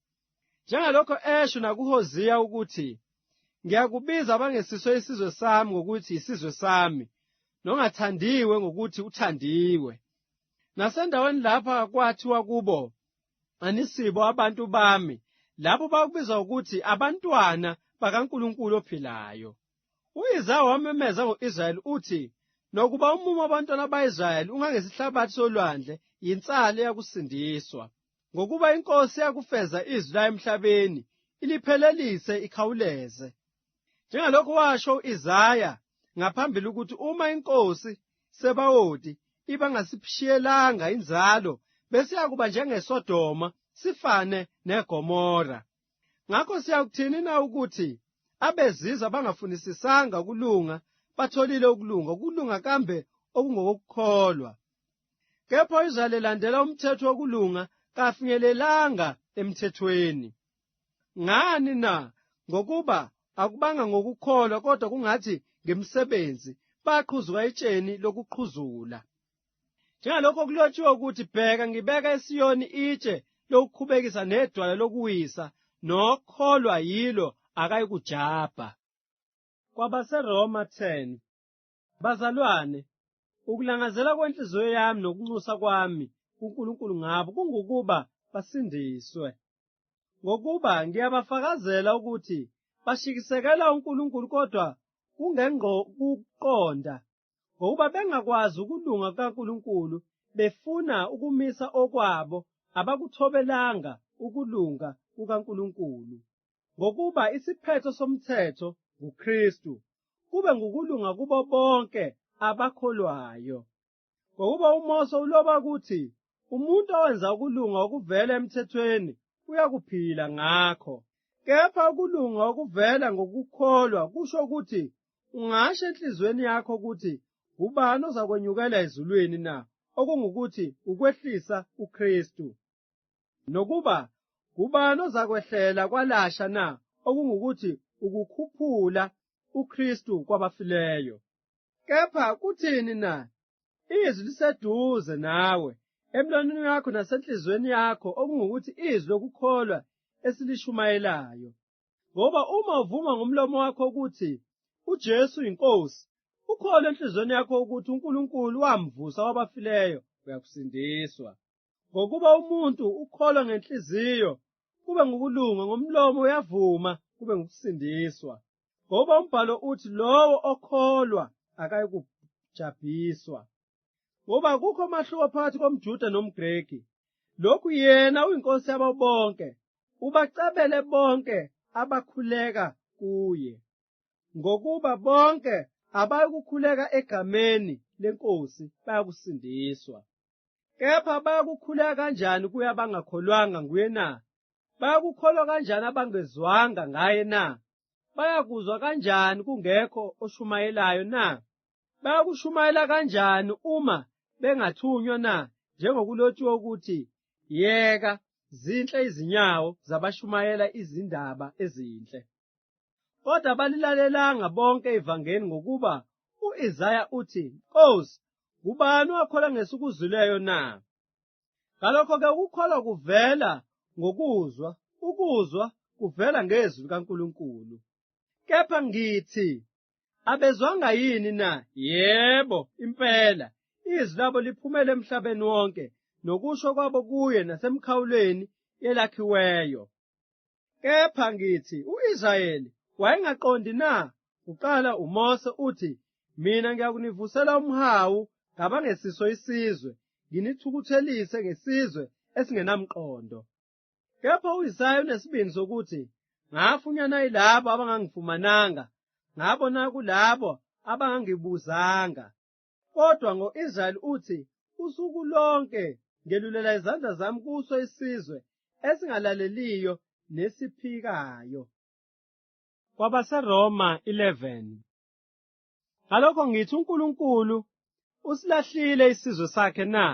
Njengalokho esho nakuHoziya ukuthi, ngiyakubiza abangesiso isizwe sami ngokuthi isizwe sami, nongathandiwe ngokuthi uthandiwe. Nasendaweni lapha kwathiwa kubo, anisibo abantu bami, lapho bakubiza ukuthi abantwana bakaNkulunkulu ophilayo. U-Isaya wamemeza ngo-Israyeli uthi, nokuba umumo wabantwana ba-Israyeli ungangesihlabathi solwandle, yinsalo yakusindiswa. Ngokuba inkosi yakufeza izwi layo emhlabeni, iliphelelise ikhawuleze. Njengalokho washo u-Isaya ngaphambili ukuthi uma inkosi Sebawoti ibangasishiyelanga inzalo, besiyakuba njengeSodoma sifane neGomora. Ngakho siyakuthini na ukuthi abezizwe bangafunisisanga ukulunga batholile ukulunga kambe okungokukholwa? Kepha Israyeli elandela umthetho wokulunga kafinyelelanga emthethweni. Ngani na? Ngokuba akubanga ngokukholwa kodwa kungathi ngemsebenzi baqhuzuka etsheni lokuqhuzula. Njengalokho kulotshiwe ukuthi, bheka ngibeka eSiyoni itshe lokukhubekisa nedwala lokuwisa, nokholwa yilo akayikujabha. KwabaseRoma 10. Bazalwane, ukulangazela kwenhliziyo yami nokunxusa kwami kuNkulunkulu ngabo kungukuba basindiswe. Ngokuba ngiyabafakazela ukuthi bashikisekela uNkulunkulu kodwa kungengokuqonda, ngokuba bengakwazi ukulunga kukaNkulunkulu, befuna ukumisa okwabo, abakuthobelanga ukulunga kukaNkulunkulu. Ngokuba isiphetho somthetho nguKristu, kube ngukulunga kubo bonke abakholwayo. Ngokuba uMose uloba ukuthi umuntu owenza ukulunga okuvela emthethweni uyakuphila ngakho. Kepha ukulunga okuvela ngokukholwa kusho ukuthi ungasho enhliziyweni yakho ukuthi ubani ozakwenyukela ezulwini na, okungukuthi ukwehlisa uKristu, nokuba ubani ozakwehlela kwalasha na, okungukuthi ukukhuphula uKristu kwabafileyo. Kepha kuthini na? Izwi liseduze nawe, emlonyeni wakho nasenhliziyweni yakho, okungukuthi izwi lokukholwa esilishumayelayo. Ngoba uma uvuma ngomlomo wakho ukuthi uJesu inkosi, ukholwe enhliziyweni yakho ukuthi uNkulunkulu wamvusa kwabafileyo, uyakusindiswa. Ngokuba umuntu ukholwa ngenhliziyo kube ngukulunga, ngomlomo uyavuma kube ngukusindiswa. Ngoba umbhalo uthi lowo okholwa akayikujabhiswa. Ngoba kukho umahluko phakathi komJuda nomGreki, lokhu yena uyinkosi yabo bonke, ubacabele bonke abakhuleka kuye. Ngokuba bonke abayikukhuleka egameni lenkosi bayakusindiswa. Kepha bayakukhuleka kanjani kuye abangakholwanga nguye na? Bayakukholwa kanjani abangezwanga ngaye na? Bayakuzwa kanjani kungekho oshumayelayo na? Bayakushumayela kanjani uma bengathunywa na? Njengokulotshiwe ukuthi, yeka, zinhle izinyawo zabashumayela izindaba ezinhle. Kodwa balilalelanga bonke ivangeli, ngokuba u-Isaya uthi, Nkosi, ngubani owakholwa ngesikuzwileyo na? Ngalokho-ke ukukholwa kuvela ngokuzwa, ukuzwa kuvela ngezwi likaNkulunkulu. Kepha ngithi, abezwanga yini na? Yebo, impela, izwi labo liphumele emhlabeni wonke, nokusho kwabo kuye nasemkhawulweni yelakhiweyo. Kepha ngithi, u-Israyeli wayengaqondi na? Kuqala uMose uthi, mina ngiyakunivusela umhawu ngabangesiso isizwe, nginithukuthelise ngesizwe esingenamqondo. Kepha u-Isaya unesibindi sokuthi, ngafunyana yilabo abangangifumananga, ngabona kulabo abangangibuzanga. Kodwa ngo-Israyeli uthi, usuku lonke ngelulela izandla zami kuso isizwe esingalaleliyo nesiphikayo. KwabaseRoma 11. Ngalokho ngithi uNkulunkulu usilahlile isizwe sakhe na?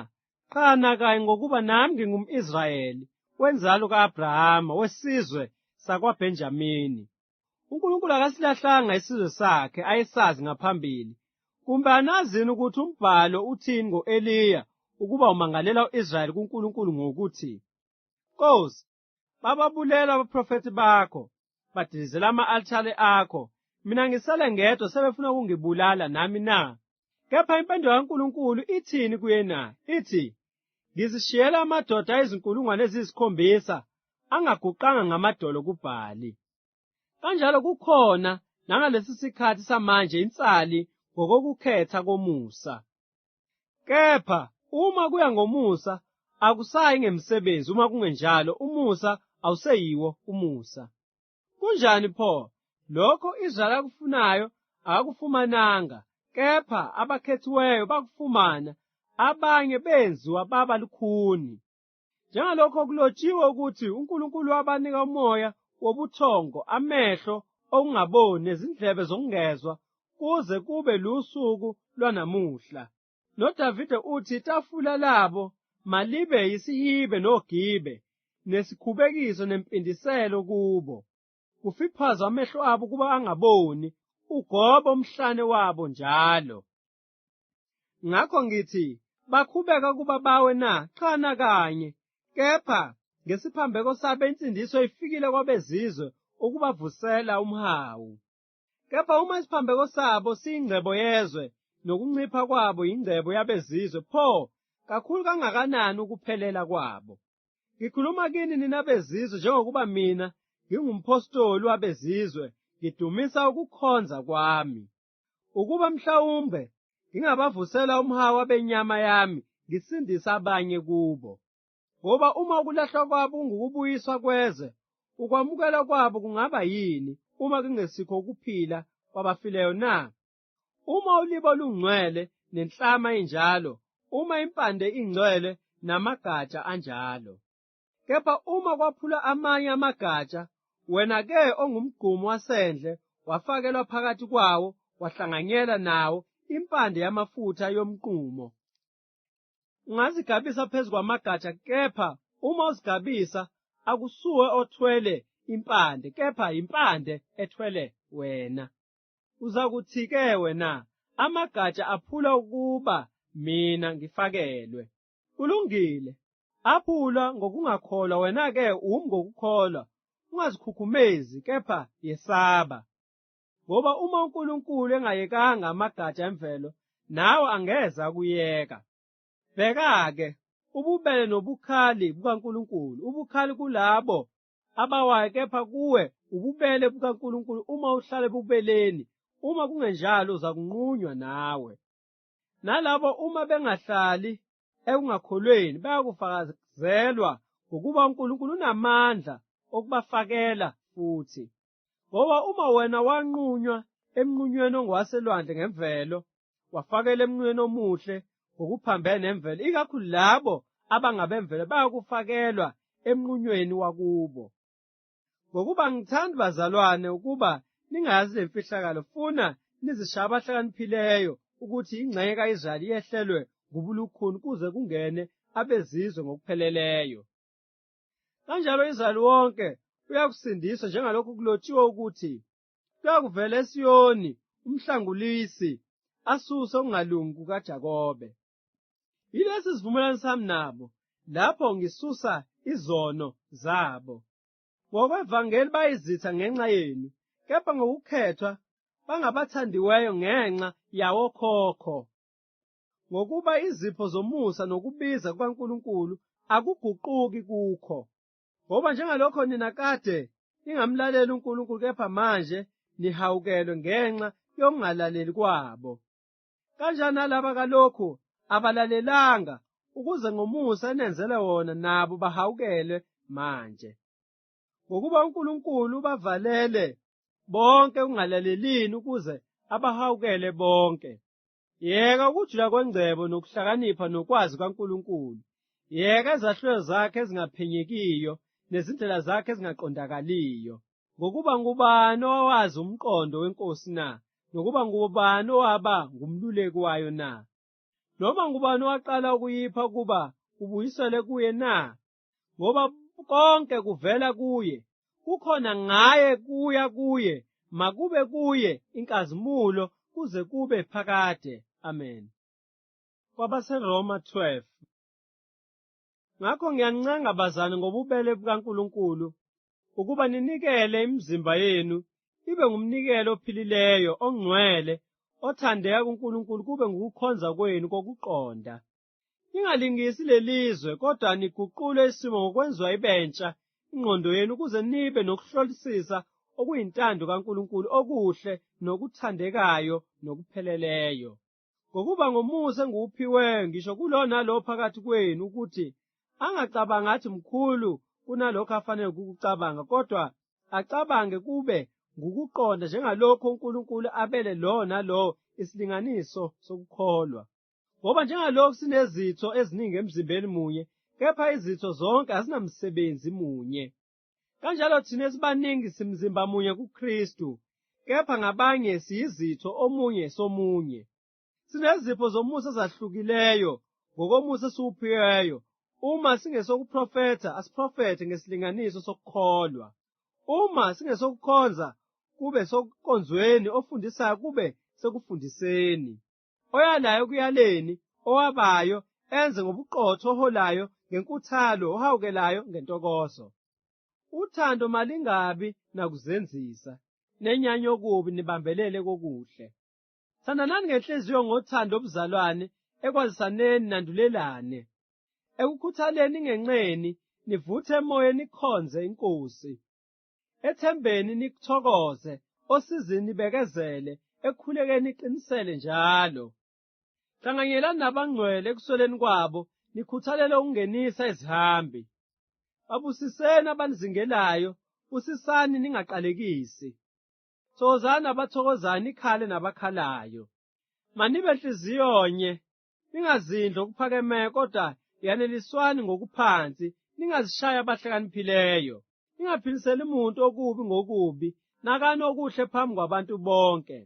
Qha kaye ngokuba nami ngingum'Israyeli wenzalo ka-Abrahama, wesizwe sakwaBhenjamini. uNkulunkulu akasilahlanga isizwe sakhe ayesazi ngaphambili. Kumbe anazini ukuthi umbhalo uthini ngo-Eliya ukuba umangalela u-Israyeli kuNkulunkulu ngokuthi, Nkosi, bababulela abaprofethi bakho, badilizela ama-alithare akho, mina ngisale ngedwa sebefuna ukungibulala nami na? Kepha impendulo kaNkulunkulu ithini kuye na? Ithi, ngizishiyela amadoda ayizinkulungwane eziyisi7 angaguqanga ngamadolo kuBhali. Kanjalo kukhona nangalesi sikhathi samanje insali ngokokukhetha komusa. Kepha uma kuya ngomusa, akusayi ngemsebenzi. Uma kungenjalo, umusa awuseyiwo umusa. Kunjani pho? Lokho Israyeli akufunayo akakufumananga, kepha abakhethiweyo bakufumana, abanye benziwa baba lukhuni. Njengalokho kulotshiwe ukuthi uNkulunkulu wabanika umoya wobuthongo, amehlo okungaboni nezindlebe zokungezwa kuze kube lusuku lwanamuhla. NoDavide uthi itafula labo malibe yisihibe nogibe, nesikhubekiso nempindiselo kubo. Kufiphazwa amehlo abo kuba angaboni, ugobo umhlane wabo njalo. Ngakho ngithi, bakhubeka kuba bawe na? Cha nakanye. Kepha ngesiphambeko sabo insindiso ifikile kwabezizwe ukubavusela umhawu. Kepha uma isiphambeko sabo siyingcebo yezwe, nokuncipha kwabo ingcebo yabezizwe, pho kakhulu kangakanani ukuphelela kwabo. Ngikhuluma kini nina bezizwe njengokuba mina ngingumpostoli wabezizwe, ngidumisa ukukhonza kwami, ukuba mhlawumbe ngingabavusela umhawu abenyama yami, ngisindise abanye kubo. Ngoba uma ukulahlwa kwabo kungukubuyiswa kwezwe, ukwamukelwa kwabo kungaba yini uma kungesikho ukuphila kwabafileyo na? Uma ulibo lungcwele nenhlama injalo, uma impande ingcwele namagatsha anjalo. Kepha uma kwaphula amanye amagatsha, wena-ke ongumgqumi wasendle wafakelwa phakathi kwawo, wahlanganyela nawo impande yamafutha yomqumo. Ungazigabisa phezu kwamagatsha, kepha uma uzigabisa akusuwe othwele impande, kepha impande ethwele wena. Uzakuthi-ke wena, amagatsha aphula ukuba mina ngifakelwe. Kulungile, aphula ngokungakholwa, wena-ke umi ngokukholwa. Ungazikhukhumezi, kepha yesaba. Ngoba uma uNkulunkulu engayekanga amagatsha emvelo, nawe angeze akuyeka. Bheka-ke, ububele nobukhali bukaNkulunkulu, ubukhali kulabo abawayo, kepha kuwe ububele bukaNkulunkulu uma uhlala ebubeleni. Uma kungenjalo uzakunqunywa nawe. Nalabo uma bengahlali ekungakholweni bayakufakazelwa ngokuba uNkulunkulu unamandla okubafakela futhi. Ngoba uma wena wanqunywa emnqunyweni ongowaselwandle ngemvelo, wafakela emnqunyweni omuhle ngokuphambene nemvelo, ikakhulu labo abangabemvelo bayakufakelwa emnqunyweni wakubo. Ngokuba ngithanda bazalwane ukuba ningazi lemfihlakalo, funa nizishaye abahlakaniphileyo ukuthi ingxenye ka-Israyeli yehlelwe ngubulukhuni kuze kungene abezizwe ngokupheleleyo. Kanjalo Israyeli wonke uyakusindiswa, njengalokhu kulotshiwe ukuthi, kuyakuvela eSiyoni umhlangulisi asuse ukungalungi kukaJakobe. Yilesi isivumelwano sami nabo, lapho ngisusa izono zabo. Ngokwevangeli bayizitha ngenxa yenu, kepha ngokukhethwa bangabathandiweyo ngenxa yawokhokho. Ngokuba izipho zomusa nokubiza kukaNkulunkulu akuguquki kukho. Ngoba njengalokho nina kade ningamlaleli uNkulunkulu, kepha manje nihawukelwe ngenxa yokungalaleli kwabo. Kanjani nalaba kalokhu abalalelanga, ukuze ngomusa enenzele wona nabo bahawukelwe manje. Ngokuba uNkulunkulu ubavalele bonke ukungalalelini ukuze abahawukele bonke. Yeka ukujula kwengcebo nokuhlakanipha nokwazi kaNkulunkulu. Yeka ezahlulelo zakhe ezingaphenyekiyo nezindlela zakhe ezingaqondakaliyo. Ngokuba ngubani owazi umqondo wenkosi na? Nokuba ngubani owaba ngumluleki wayo na? Noma ngubani owaqala ukuyipha ukuba kubuyisele kuye na? Ngoba konke kuvela kuye, kukhona ngaye, kuya kuye, makube kuye inkazimulo kuze kube phakade. Amen. KwabaseRoma 12. Ngakho ngiyanincenga bazane ngobubele bukaNkulunkulu ukuba ninikele imizimba yenu ibe ngumnikelo ophilileyo, ongcwele, othandeka kuNkulunkulu, kube ngukukhonza kwenu kokuqonda. Ningalingisi lelizwe, kodwa niguqule isimo ngokwenziwa ibentsha ingqondo yenu, ukuze nibe nokuhlolisisa okuyintando kaNkulunkulu, okuhle nokuthandekayo nokupheleleyo. Ngokuba ngomusa engiwuphiweyo ngisho kulo nalo phakathi kwenu, ukuthi angacabanga athi mkhulu kunalokho afanele ukukucabanga, kodwa acabange kube ngukuqonda njengalokho uNkulunkulu abele lo nalo isilinganiso sokukholwa. Ngoba njengalokhu sinezitho eziningi emzimbeni munye, kepha izitho zonke azinamsebenzi munye. Kanjalo thina esibaningi simzimba munye kuKristu, kepha ngabanye siyizitho omunye somunye. Sinezipho zomusa ezahlukileyo ngokomusa esiwuphiweyo. Uma singesokuprofetha, asiprofethe ngesilinganiso sokukholwa. Uma singesokukhonza, kube sokukonzweni, ofundisayo kube sekufundiseni. Oyalayo kuyaleni, owabayo enze ngobuqotho, oholayo ngenkuthalo, ohawukelayo ngentokozo. Uthando malingabi nakuzenzisa, nenyanya okubi nibambelele kokuhle. Thandanani ngenhliziyo ngothando obuzalwane, ekwazisaneni nandulelane. Ekukhuthaleni ngenqeni, nivuthe emoyeni nikhonze iNkosi. Ethembeni nikuthokoze, osizini nibekezele, ekukhulekeni niqinisele njalo. Hlanganyelani nabangcwele ekusweleni kwabo, nikhuthalele ukungenisa izihambi. Babusiseni abanizingelayo, busisani ningaqalekisi. Thokozani abathokozayo, nikhale nabakhalayo. Manibe nhliziyo-nye, ningazindli okuphakemeyo, kodwa yaneliswani ngokuphansi, ningazishayi abahlakaniphileyo. Ningaphiliseli muntu okubi ngokubi, nakani okuhle phambi kwabantu bonke.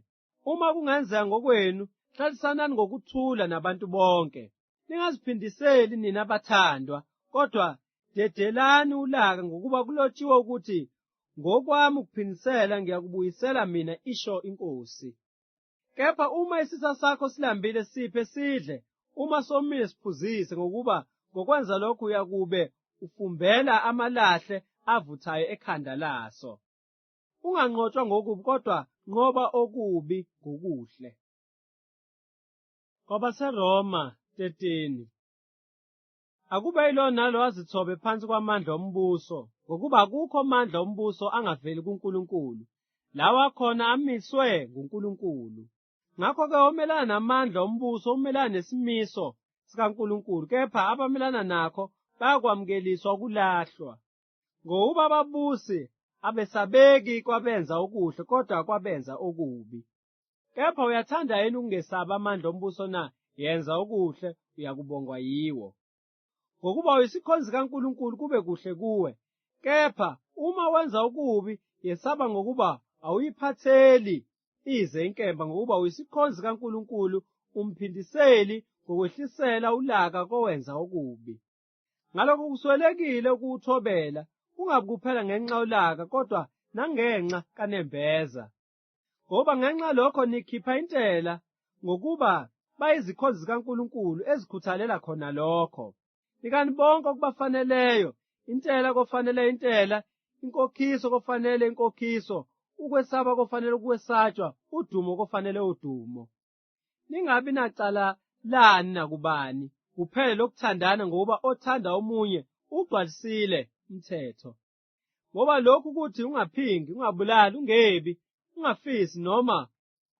Uma kungenzeka ngokwenu, hlalisanani ngokuthula nabantu bonke. Ningaziphindiseli nina bathandwa, kodwa dedelani ulaka, ngokuba kulotshiwe ukuthi, ngokwami ukuphindisela ngiyakubuyisela mina, isho iNkosi. Kepha uma isitha sakho silambile, siphe sidle, uma somile siphuzise, ngokuba ngokwenza lokhu uyakube ufumbela amalahle avuthayo ekhanda laso. Unganqotshwa ngokubi, kodwa nqoba okubi ngokuhle. KwabaseRoma 13. Akube yilo nalo azithobe phansi kwamandla ombuso, ngokuba akukho mandla ombuso angaveli kuNkulunkulu. Lawa khona amiswe nguNkulunkulu. Ngakho-ke omelana namandla ombuso umelana nesimiso sikaNkulunkulu, kepha abamelana nakho bayakwamukeliswa ukulahlwa. Ngokuba ababusi abesabeki kwabenza okuhle, kodwa kwabenza okubi. Kepha uyathanda yini ukungesabi amandla ombuso na? Yenza okuhle, uyakubongwa yiwo. Ngokuba uyisikhonzi kaNkulunkulu kube kuhle kuwe. Kepha uma wenza okubi, yesaba ngokuba awuyiphatheli ize inkemba, ngokuba uyisikhonzi kaNkulunkulu, umphindiseli ngokwehlisela ulaka kowenza okubi. Ngalokho kuswelekile ukuwuthobela, kungabi kuphela ngenxa yolaka, kodwa nangenxa kanembeza. Ngoba ngenxa lokho nikhipha intela, ngokuba bayizikhonzi zikaNkulunkulu ezikhuthalela khona lokho. Nikani bonke okubafaneleyo, intela kofanele intela, inkokhiso kofanele inkokhiso, ukwesaba kofanele ukwesatshwa, udumo kofanele udumo. Ningabi nacala lani nakubani, kuphele lokuthandana, ngoba othanda omunye ugcwalisile umthetho. Ngoba lokhu ukuthi ungaphingi, ungabulali, ungebi, ungafisi, noma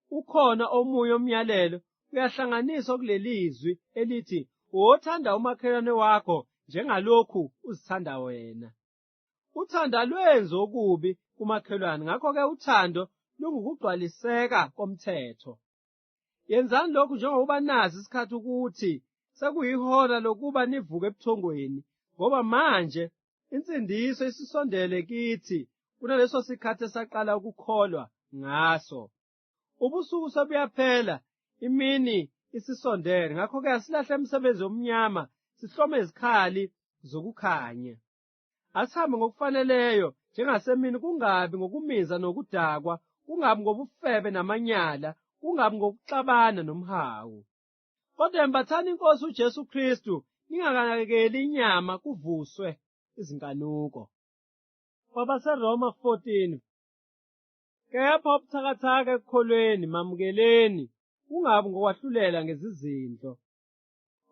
ukhona omunye umyalelo, kuyahlanganiswa kulelizwi elithi, wothanda umakhelwane wakho njengalokhu uzithanda wena. Uthando alwenzi okubi kumakhelwane, ngakho-ke uthando lungukugcwaliseka komthetho. Yenzani lokhu njengoba nazi isikhathi ukuthi sekuyihora lokuba nivuke ebuthongweni, ngoba manje insindiso isisondele kithi kunaleso sikhathi esaqala ukukholwa ngaso. Ubusuku sebuyaphela, imini isisondele, ngakho-ke asilahle imisebenzi yomnyama, sihlome izikhali zokukhanya. Asihambe ngokufaneleyo njengasemini, kungabi ngokuminza nokudakwa, kungabi ngobufebe namanyala, kungabi ngokuxabana nomhawu. Kodwa embathani iNkosi uJesu Kristu, ningakanakekeli inyama, kuvuswe izinkanuko. KwabaseRoma 14. Kepha ubuthakathaka ekukholweni mamukeleni, kungabi ngokwahlulela ngezizindlo.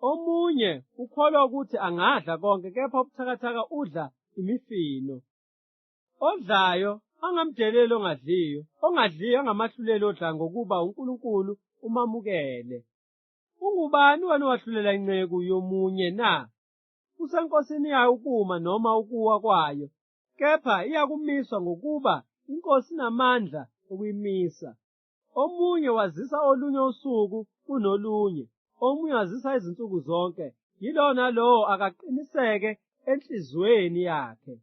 Omunye ukholwa ukuthi angadla konke, kepha ubuthakathaka udla imifino. Odlayo angamdeleli ongadliyo, ongadliyo angamahluleli odlayo, ngokuba uNkulunkulu umamukele. Ungubani wena owahlulela inceku yomunye na? Usenkosini yayo ukuma noma ukuwa kwayo, kepha iyakumiswa, ngokuba iNkosi inamandla okuyimisa. Omunye wazisa olunye usuku kunolunye, omuyazisa izinsuku zonke, yilona lowo akaqiniseke enhliziyweni yakhe.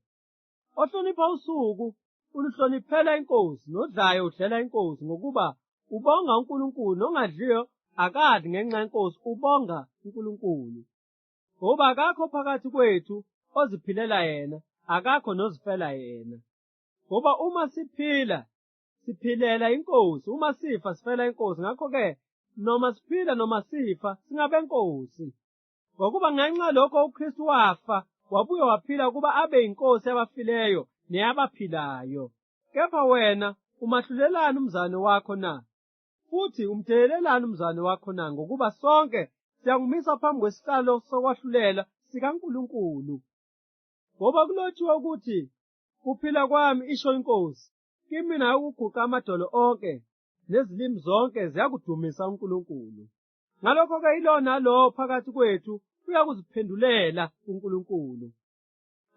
Ohlonipha usuku uluhloniphela inkosi, nodlayo udlela inkosi, ngokuba ubonga uNkulunkulu, nongadliyo akadli ngenxa yenkosi, ubonga uNkulunkulu. Ngoba akakho phakathi kwethu oziphilela yena, akakho nozifela yena. Ngoba uma siphila, siphilela inkosi, uma sifa sifela inkosi. Ngakho-ke noma siphila noma sifa singabenkosi. Ngokuba ngenxa lokho uKristu wafa, wabuye waphila kuba abe yinkosi yabafileyo neyabaphilayo. Kepha wena umahlulelani umzane wakho na? Futhi umdelelelani umzane wakho na? Ngokuba sonke siyangumisa phambi kwesihlalo sokwahlulela sikaNkulunkulu. Ngoba kulotshiwe ukuthi, kuphila kwami isho inkosi, kimi nayo ukuguqa amadolo onke, nezilimi zonke ziyakudumisa uNkulunkulu. Ngalokho-ke ilona lowo phakathi kwethu uyakuziphendulela uNkulunkulu.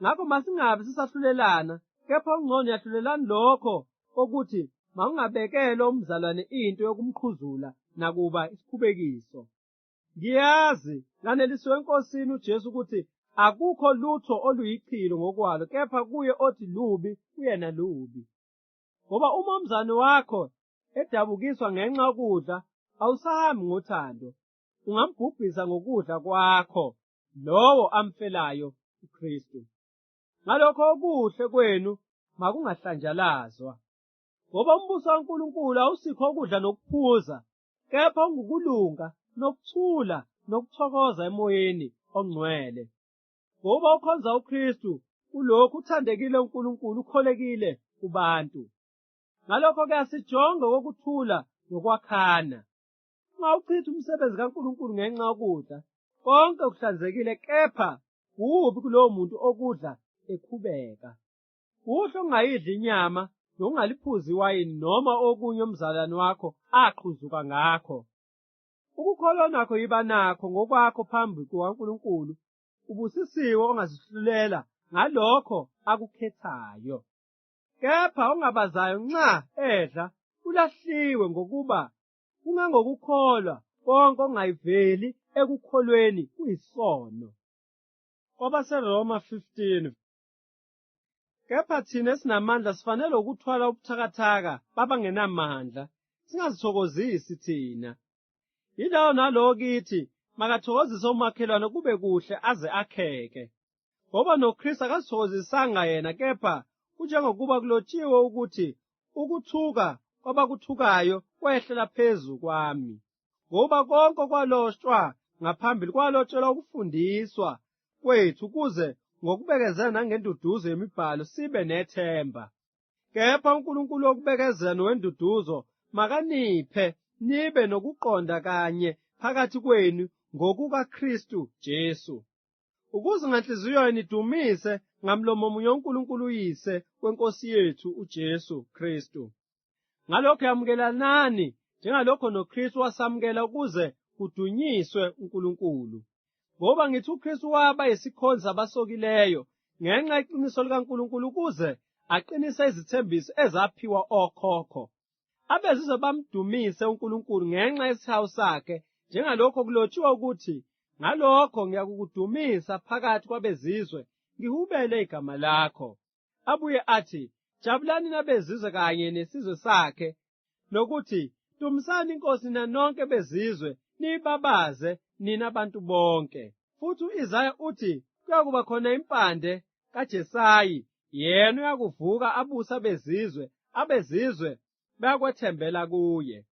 Ngakho masingabe sisahlulelana, kepha ungcono yahlulelani lokho kokuthi makungabekele umzalwane into yokumqhuzula nakuba isikhubekiso. Ngiyazi nganelisiwe eNkosini uJesu ukuthi akukho lutho oluyichilo ngokwalo, kepha kuye othi lubi uyena lubi. Ngoba uma umzane wakho edabukiswa ngenxa yokudla, awusahambi ngothando, ungambhubhisa ngokudla kwakho lowo amfelayo uKristu. Ngalokho okuhle kwenu makungahlanjalazwa. Ngoba umbuso kaNkulunkulu awusikho ukudla nokuphuza, kepha ungukulunga, nokuthula, nokuthokoza emoyeni ongcwele. Ngoba ukhonza uKristu kulokhu uthandekile uNkulunkulu, ukholekile kubantu. Ngalokho-ke asijonge kokuthula nokwakhana. Ungawuchithi umsebenzi kaNkulunkulu ngenxa yokudla. Konke kuhlanzekile, kepha kubi kulowo muntu okudla ekhubeka. Kuhle ungayidli inyama, nokungaliphuzi iwayini noma okunye umzalwane wakho aqhuzuka ngakho. Ukukholwa nakho yiba nakho ngokwakho phambi kukaNkulunkulu, ubusisiwe ongazihlulela ngalokho akukhethayo. Kepha ongabazayo nxa edla ulahliwe, ngokuba kungangokukholwa konke okungayiveli ekukholweni kuyisono. KwabaseRoma 15. Kepha thina esinamandla sifanele ukuthwala ubuthakathaka babangenamandla, singazithokozisi thina. Yilawo nalowo kithi makathokozise umakhelwane, kube kuhle aze akheke. Ngoba noKristu akazithokozisanga yena, kepha kunjengokuba kulotshiwe ukuthi, ukuthuka kwabakuthukayo kwehlela phezu kwami. Ngoba konke kwalotshwa ngaphambili kwalotshelwa ukufundiswa kwethu, ukuze ngokubekezela nangenduduzo yemibhalo sibe nethemba. Kepha uNkulunkulu wokubekezela nowenduduzo makaniphe nibe nokuqonda kanye phakathi kwenu ngokukaKristu Jesu, ukuze nganhliziyo yenu idumise ngamlomo munye uNkulunkulu uyise weNkosi yethu uJesu Kristu. Ngalokho yamukelanani njengalokho noKristu wasamukela, ukuze kudunyiswe uNkulunkulu. Ngoba ngithi uKristu waba yisikhonzi sabasokileyo ngenxa yeqiniso likaNkulunkulu, ukuze aqinise izithembiso ezaphiwa okhokho. Abezizwe bamdumise uNkulunkulu ngenxa yesihawu sakhe, njengalokho kulotshiwe ukuthi, ngalokho ngiyakukudumisa phakathi kwabezizwe, ngihubele igama lakho. Abuye athi, jabulani nabezizwe kanye nesizwe sakhe, nokuthi dumisani iNkosi nina nonke bezizwe, niyibabaze nina abantu bonke. Futhi u-Isaya uthi, kuyakuba khona impande kaJesayi, yena uyakuvuka abuse abezizwe, abezizwe bayakwethembela kuye.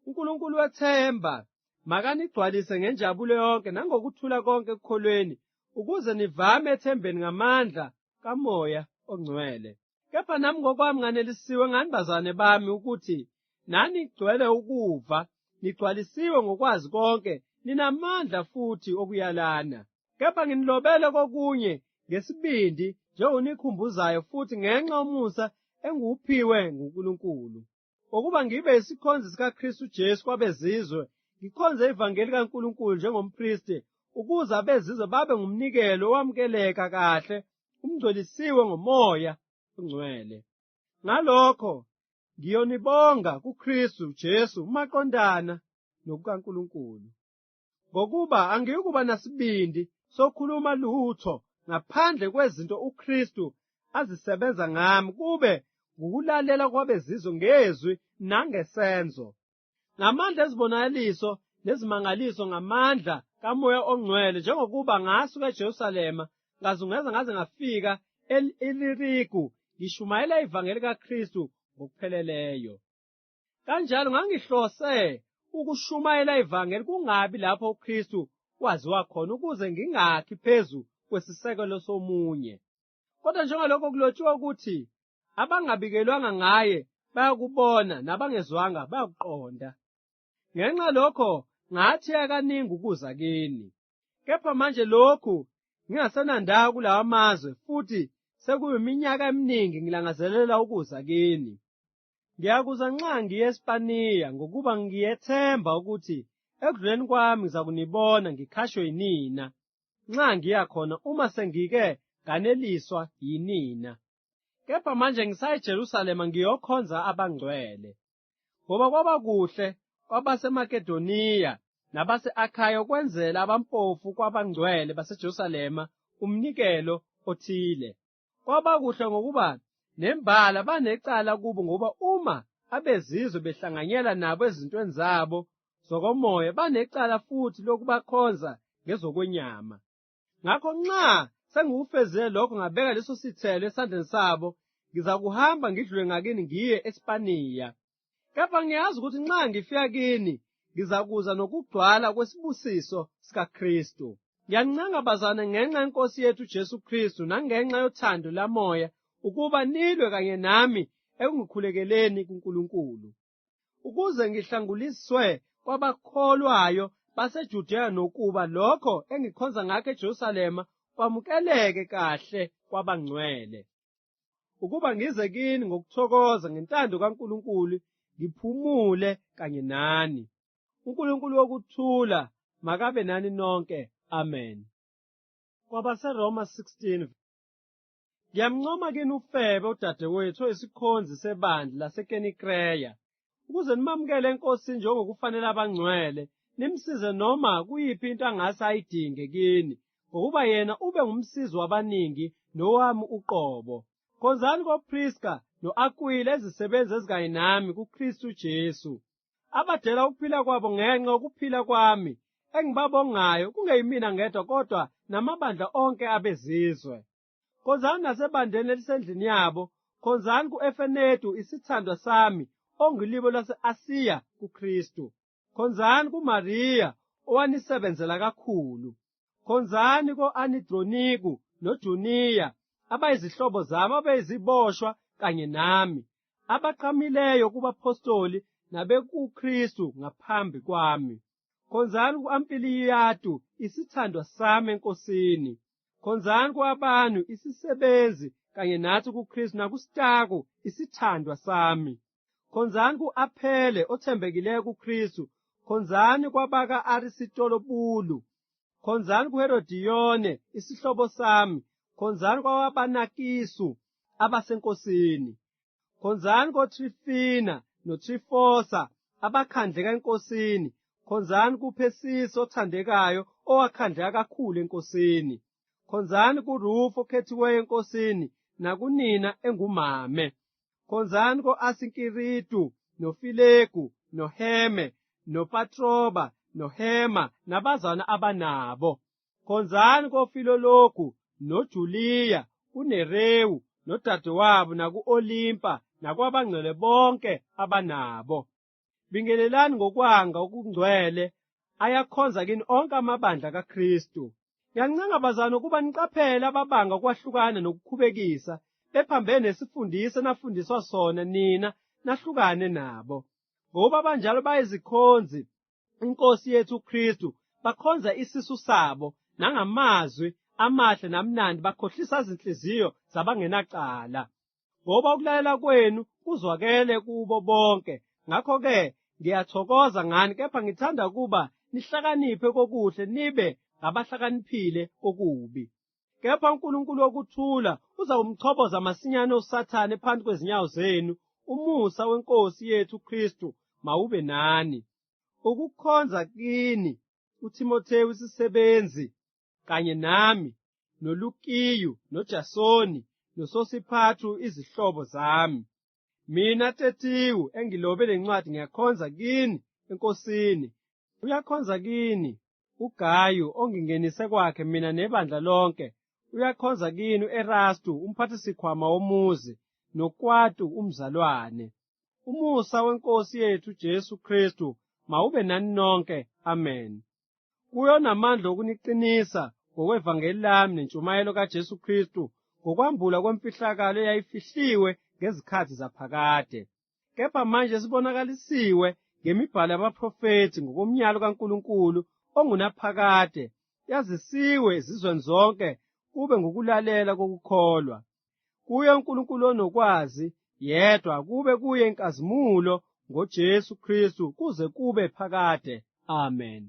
uNkulunkulu wethemba makanigcwalise ngenjabulo yonke nangokuthula konke ekukholweni, ukuze nivame ethembeni ngamandla kaMoya oNgcwele. Kepha nami ngokwami nganelisiwe ngani bazane bami, ukuthi nani nigcwele ukuva, nigcwalisiwe ngokwazi konke, ninamandla futhi okuyalana. Kepha nginilobele kokunye ngesibindi njengonikhumbuzayo, futhi ngenxa yomusa engiwuphiwe nguNkulunkulu, ukuba ngibe yisikhonzi sikaKristu Jesu kwabezizwe, ngikhonze ivangeli kaNkulunkulu njengompristi, ukuze abezizwe babe ngumnikelo owamukeleka kahle, umngcwelisiwe ngoMoya oNgcwele. Ngalokho ngiyonibonga kuKristu Jesu maqondana nokukaNkulunkulu. ngokuba angiyukuba nasibindi sokhuluma lutho ngaphandle kwezinto uKristu azisebenza ngami, kube ngukulalela kwabezizwe ngezwi nangesenzo, ngamandla ezibonakaliso nezimangaliso, ngamandla kaMoya oNgcwele, njengokuba ngasuka eJerusalema ngazungeza ngaze ngafika e-Iliriku ngishumayela ivangeli kaKristu ngokupheleleyo. Kanjalo ngangihlose ukushumayela ivangeli kungabi lapho uKristu waziwa khona, ukuze ngingakhi phezu kwesisekelo somunye. Kodwa njengalokho kulotshiwe ukuthi abangabikelwanga ngaye bayakubona, nabangezwanga bayakuqonda. Ngenxa lokho ngathiyeka kaningi ukuza kini, kepha manje lokhu ngingasenandaba kulawa mazwe, futhi sekuyiminyaka eminingi ngilangazelela ukuza kini. Ngiyakuza nxa ngiye eSpaniya, ngokuba ngiyethemba ukuthi ekudluleni kwami ngizakunibona ngikhashwe yinina, nxa ngiya khona, uma sengike nganeliswa yinina. Kepha manje ngisaya eJerusalema ngiyokhonza abangcwele, ngoba kwaba kuhle kwabaseMakedoniya nabase-Akhaya ukwenzela abampofu kwabangcwele baseJerusalema umnikelo othile. Kwaba kuhle ngokuba nembala banecala kubo, ngoba uma abezizwe behlanganyela nabo ezintweni zabo zokomoya, banecala futhi lokubakhonza ngezokwenyama. Ngakho nxa sengikufezile lokho, ngabeka leso sithelo esandleni sabo, ngizakuhamba ngidlule ngakini ngiye eSpaniya. Kepha ngiyazi ukuthi nxa ngifika kini ngizakuza nokugcwala kwesibusiso sikaKristu. Ngiyaninqangabazana ngenxa yeNkosi yethu Jesu Kristu nangenxa yothando laMoya, ukuba nilwe kanye nami ekungikhulekeleni kuNkulunkulu, ukuze ngihlanguliswe kwabakholwayo baseJudeya, nokuba lokho engikhonza ngakho eJerusalema kwamukeleke kahle kwabangcwele, ukuba ngize kini ngokuthokoza ngentando kaNkulunkulu, ngiphumule kanye nani. uNkulunkulu wokuthula makabe nani nonke. Amen. KwabaseRoma 16. Ngiyamncoma kini uFebe udadewethu oyisikhonzi sebandla laseKenikreya, ukuze nimamukele eNkosini njengokufanele abangcwele, nimsize noma kuyiphi into angase ayidinge kini, ngokuba yena ube ngumsizi wabaningi nowami uqobo. Khonzani koPriska no-Akwila, ezisebenzi ezikanye nami kuKristu Jesu, abadela ukuphila kwabo ngenxa yokuphila kwami, engibabongayo, kungeyimina ngedwa kodwa namabandla onke abezizwe. Khonzani nasebandleni elisendlini yabo. Khonzani ku-Efenetu, isithandwa sami, ongilibo lase-Asiya kuKristu. Khonzani kuMariya, owanisebenzela kakhulu. Khonzani ko-Anidroniku noJuniya, abayizihlobo zami, abayiziboshwa kanye nami, abaqhamileyo kubapostoli nabekuKristu ngaphambi kwami. Khonzani ku-Ampiliyatu, isithandwa sami eNkosini. Khonzani ku-Abanu, isisebenzi kanye nathi kuKristu, nakuStaku, isithandwa sami. Khonzani ku-Aphele, othembekileyo kuKristu. Khonzani kwabaka-Arisitolobulu. Khonzani kuHerodiyone, isihlobo sami. Khonzani kwabanakisu abaseNkosini. Khonzani koTrifina noTrifosa, abakhandleka eNkosini. Khonzani kuPhesisi othandekayo, owakhandleka kakhulu eNkosini. Khonzani kuRufo okhethiweyo eNkosini, nakunina engumame. Khonzani ko-Asinkiritu noFilegu noHeme noPatroba noHema nabazana abanabo. Khonzani koFilologu noJuliya, uNerewu nodadewabo, naku-Olimpa nakwabangcwele bonke abanabo. Bingelelani ngokwanga okungcwele ayakhonza kini onke amabandla kaKristu. Ngiyaninqangabazana ukuba niqaphele ababanga ukwahlukana nokukhubekisa, bephambene nesifundiso enafundiswa sona nina nahlukane nabo. Ngoba banjalo bayizikhonzi iNkosi yethu uKristu, bakhonza isisu sabo nangamazwi amahle namnandi, bakhohlisa izinhliziyo zabangenacala. Ngoba ukulalela kwenu kuzwakele kubo bonke. Ngakho-ke ngiyathokoza ngani, kepha ngithanda ukuba nihlakaniphe kokuhle, nibe ngabahlakaniphile kokubi. Kepha uNkulunkulu wokuthula uzawumchoboza masinyane uSathane phansi kwezinyawo zenu. Umusa weNkosi yethu uKristu mawube nani. Ukukhonza kini uTimotheyu isisebenzi, kanye nami, noLukiyu, noJasoni, noSosiphatru izihlobo zami. Mina Tertiyu engilobe lencwadi ngiyakhonza kini eNkosini. Uyakhonza kini uGayu ongingenise kwakhe mina nebandla lonke. Uyakhonza kini u-Erastu umphathisikhwama womuzi, noKwatu umzalwane. Umusa weNkosi yethu Jesu Kristu mawube nani nonke. Amen. Kuyo namandla okuniqinisa ngokwevangeli lami nentshumayelo kaJesu Kristu, ngokwambula kwemfihlakalo eyayifihliwe ngezikhathi zaphakade, kepha manje sibonakalisiwe ngemibhalo yabaprofethi ngokomnyalo kaNkulunkulu ongunaphakade, yazisiwe ezizweni zonke kube ngokulalela kokukholwa. Kuye uNkulunkulu onokwazi yedwa kube kuye inkazimulo ngoJesu Kristu kuze kube phakade. Amen.